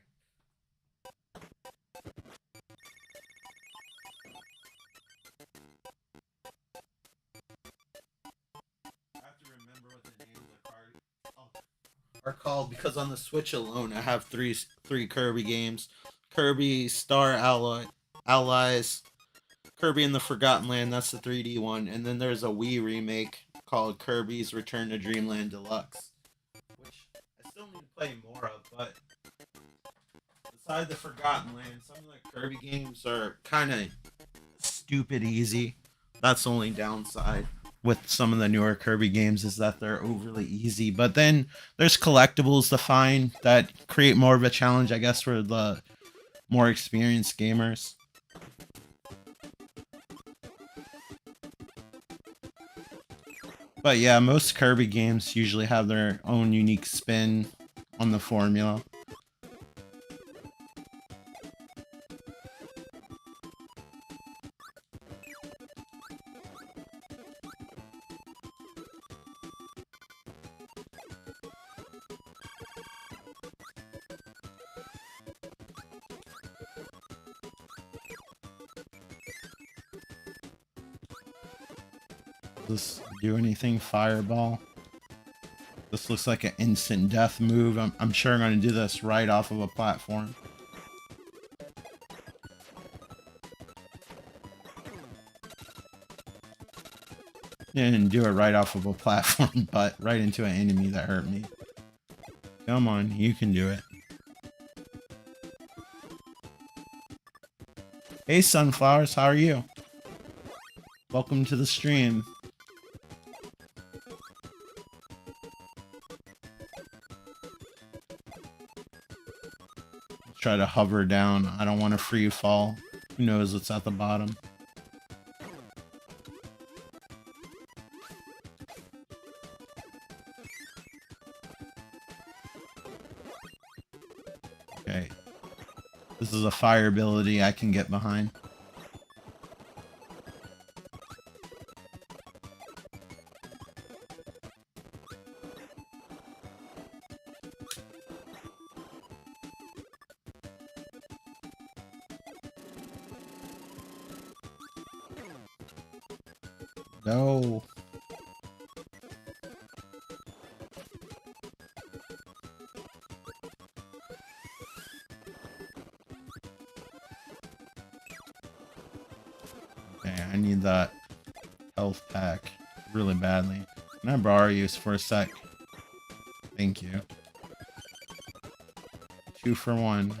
I have to remember what the names are called because on the Switch alone I have three Kirby games. Kirby Star Allies, Kirby in the Forgotten Land, that's the 3D one, and then there's a Wii remake called Kirby's Return to Dreamland Deluxe, which I still need to play more of, but beside the Forgotten Land, some of the Kirby games are kind of stupid easy. That's the only downside with some of the newer Kirby games is that they're overly easy. But then there's collectibles to find that create more of a challenge, I guess, for the more experienced gamers. But yeah, most Kirby games usually have their own unique spin on the formula. Does this do anything? Fireball? This looks like an instant death move. I'm sure I'm going to do this right off of a platform. Didn't do it right off of a platform, but right into an enemy that hurt me. Come on, you can do it. Hey Sunflowers, how are you? Welcome to the stream. Try to hover down. I don't want to free fall. Who knows what's at the bottom? Okay. This is a fire ability I can get behind. No. Okay, I need that health pack really badly. Can I borrow you for a sec? Thank you. 2 for 1.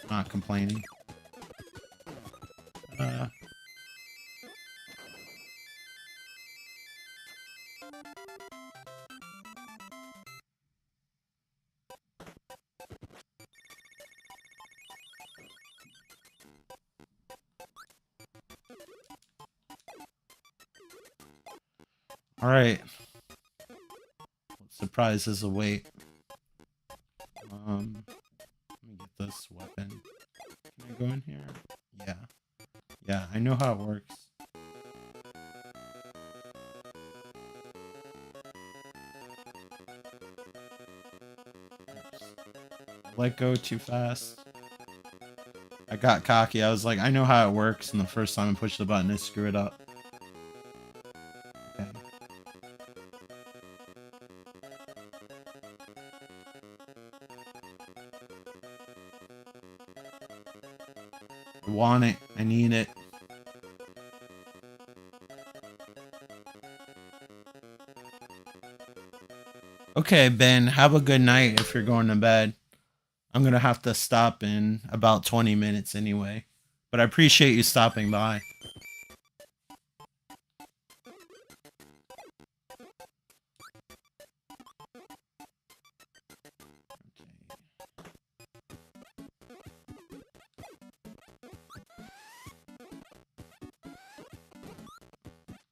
Not complaining. Alright. What surprises await? Let me get this weapon. Can I go in here? Yeah. Yeah, I know how it works. Oops. Let go too fast. I got cocky. I was like, I know how it works, and the first time I pushed the button, I screw it up. Okay. I want it. I need it. Okay, Ben, have a good night if you're going to bed. I'm going to have to stop in about 20 minutes anyway. But I appreciate you stopping by.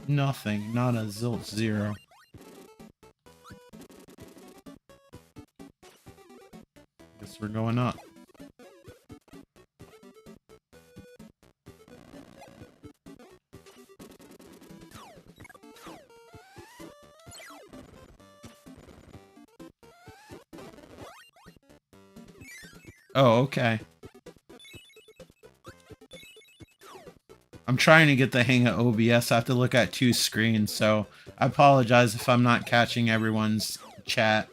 Nothing. Not a zilch zero. Guess we're going up. Oh, okay. I'm trying to get the hang of OBS. I have to look at two screens, so I apologize if I'm not catching everyone's chat.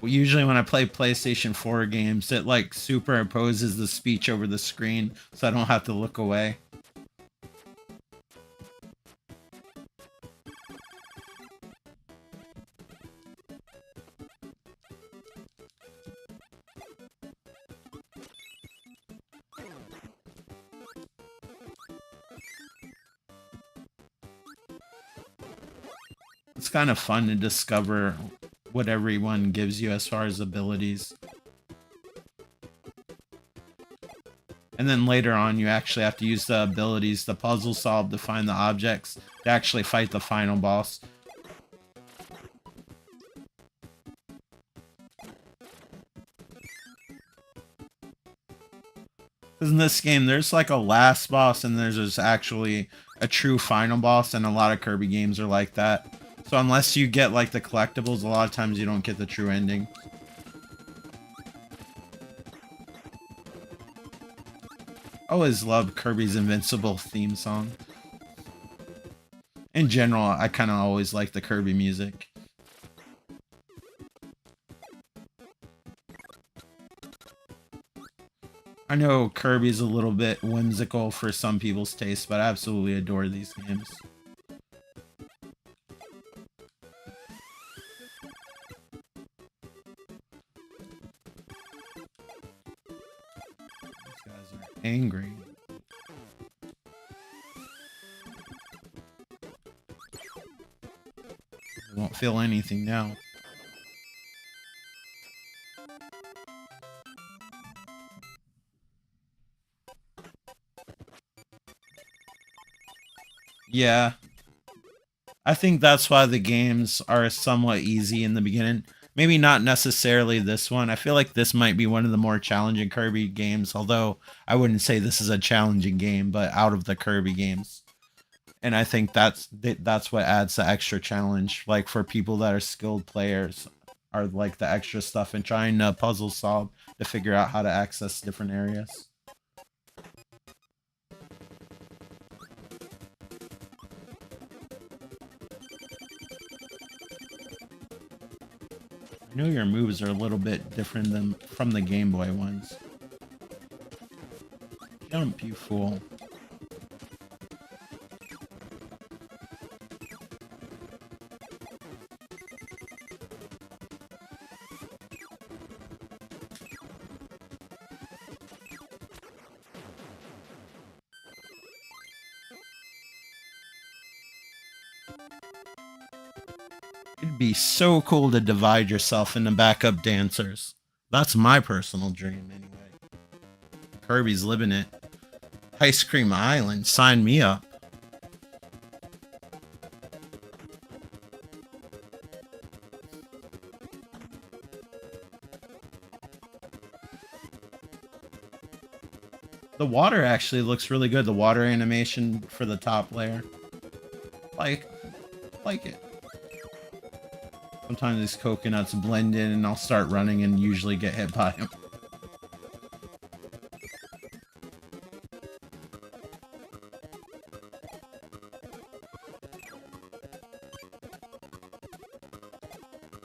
Well, usually when I play PlayStation 4 games, it like superimposes the speech over the screen, so I don't have to look away. It's kind of fun to discover what everyone gives you as far as abilities. And then later on, you actually have to use the abilities, the puzzle solve to find the objects to actually fight the final boss. Because in this game, there's like a last boss and there's actually a true final boss, and a lot of Kirby games are like that. So unless you get like the collectibles, a lot of times you don't get the true ending. I always love Kirby's Invincible theme song. In general, I kind of always like the Kirby music. I know Kirby's a little bit whimsical for some people's taste, but I absolutely adore these games. These guys are angry. They won't feel anything now. Yeah. I think that's why the games are somewhat easy in the beginning. Maybe not necessarily this one. I feel like this might be one of the more challenging Kirby games, although I wouldn't say this is a challenging game, but out of the Kirby games. And I think that's what adds the extra challenge. Like for people that are skilled players, are like the extra stuff and trying to puzzle solve to figure out how to access different areas. I know your moves are a little bit different than from the Game Boy ones. Jump, you fool. It'd be so cool to divide yourself into backup dancers. That's my personal dream, anyway. Kirby's living it. Ice Cream Island, sign me up. The water actually looks really good. The water animation for the top layer. Like it. Sometimes these coconuts blend in and I'll start running and usually get hit by them.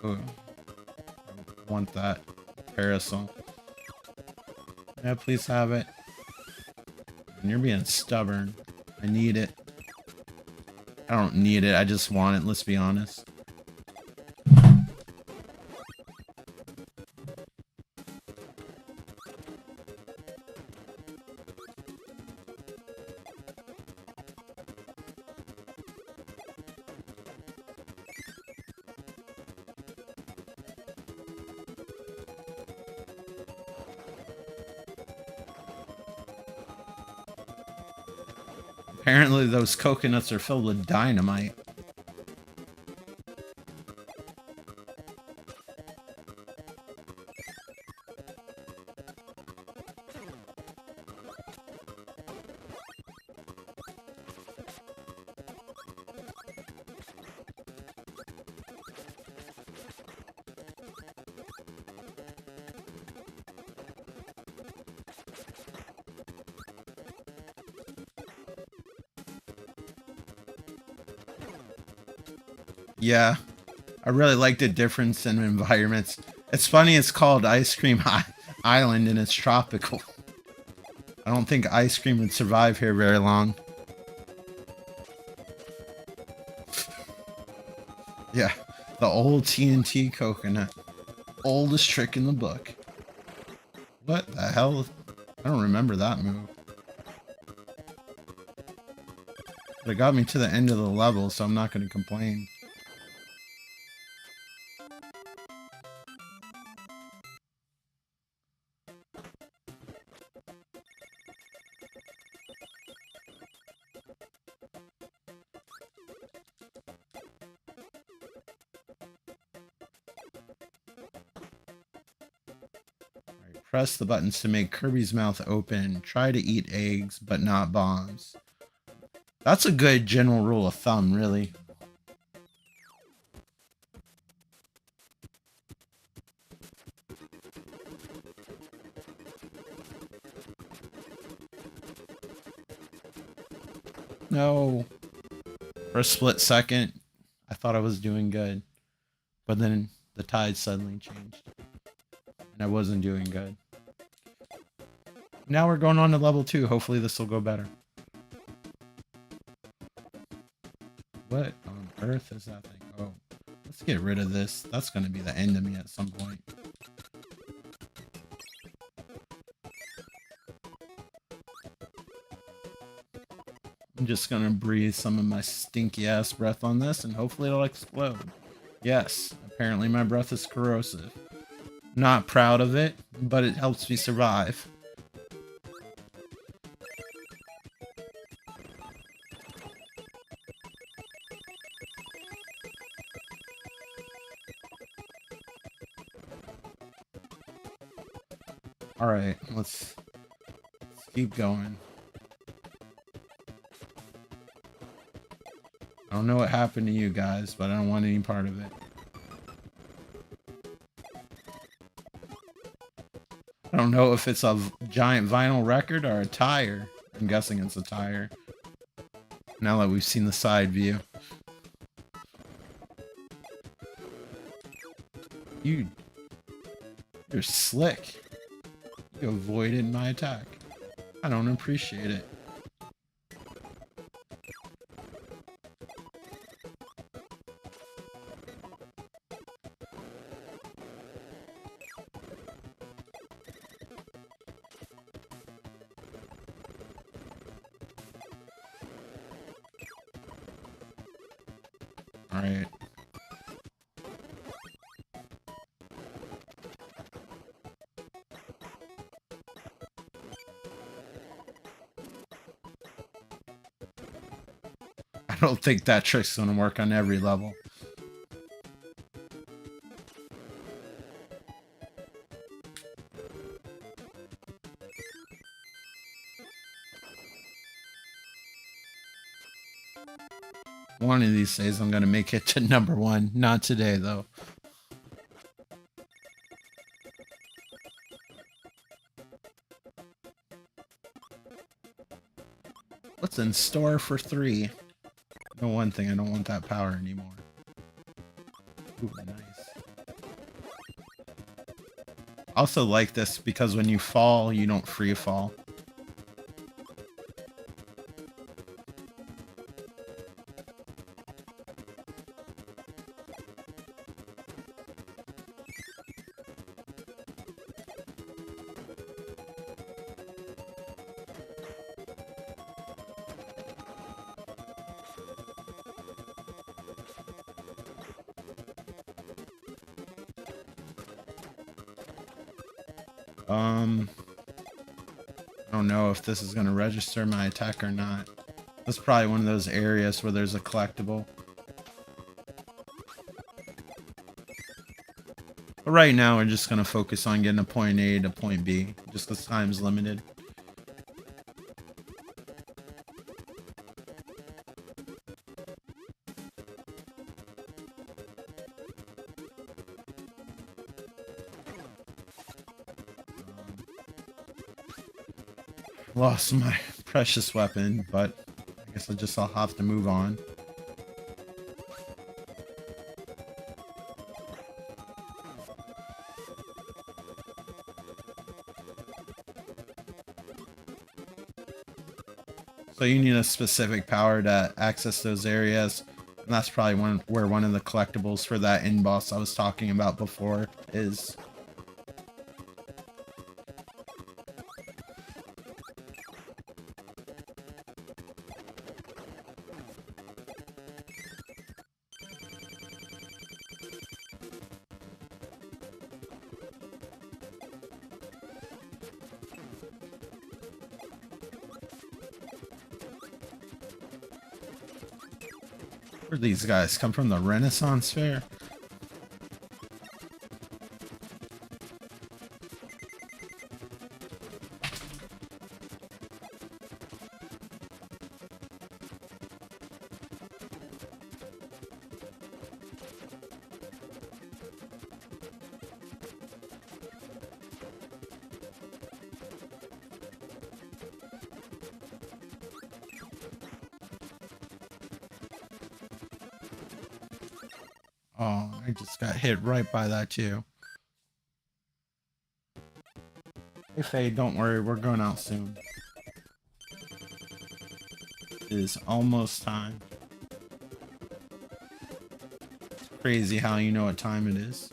Oh, I want that parasol. Yeah, please have it. And you're being stubborn. I need it. I don't need it, I just want it, let's be honest. Apparently those coconuts are filled with dynamite. Yeah, I really like the difference in environments. It's funny it's called Ice Cream Island and it's tropical. I don't think ice cream would survive here very long. Yeah, the old TNT coconut. Oldest trick in the book. What the hell? I don't remember that move. But it got me to the end of the level, so I'm not going to complain. Alright, press the buttons to make Kirby's mouth open. Try to eat eggs, but not bombs. That's a good general rule of thumb, really. No. For a split second, I thought I was doing good. But then the tide suddenly changed. And I wasn't doing good. Now we're going on to level 2. Hopefully this will go better. What on earth is that thing? Oh, let's get rid of this. That's going to be the end of me at some point. I'm just going to breathe some of my stinky ass breath on this and hopefully it'll explode. Yes, apparently my breath is corrosive. Not proud of it, but it helps me survive. Alright, let's keep going. I don't know what happened to you guys, but I don't want any part of it. I don't know if it's a giant vinyl record or a tire. I'm guessing it's a tire. Now that we've seen the side view. You're slick. You avoided my attack. I don't appreciate it. Alright. I don't think that trick's gonna work on every level. One of these days I'm gonna make it to number 1. Not today though. What's in store for 3? No, one thing, I don't want that power anymore. Ooh, nice. Also like this because when you fall, you don't free fall. I don't know if this is going to register my attack or not. That's probably one of those areas where there's a collectible. But right now, we're just going to focus on getting a point A to point B, just because time's limited. Lost my precious weapon, but I guess I'll have to move on. So you need a specific power to access those areas. And that's probably where one of the collectibles for that end boss I was talking about before is. Where these guys come from, the Renaissance Fair? Oh, I just got hit right by that too. Hey Faye, don't worry, we're going out soon. It is almost time. It's crazy how you know what time it is.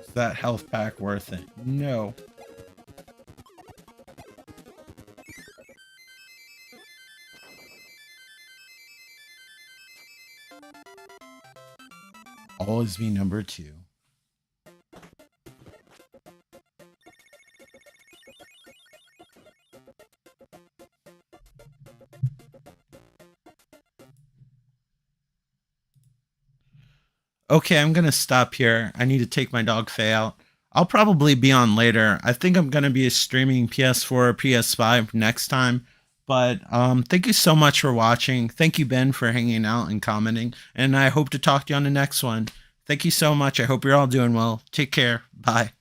Is that health pack worth it? No. Always be number 2. Okay, I'm gonna stop here. I need to take my dog Faye out. I'll probably be on later. I think I'm gonna be streaming PS4 or PS5 next time. But thank you so much for watching. Thank you, Ben, for hanging out and commenting. And I hope to talk to you on the next one. Thank you so much. I hope you're all doing well. Take care. Bye.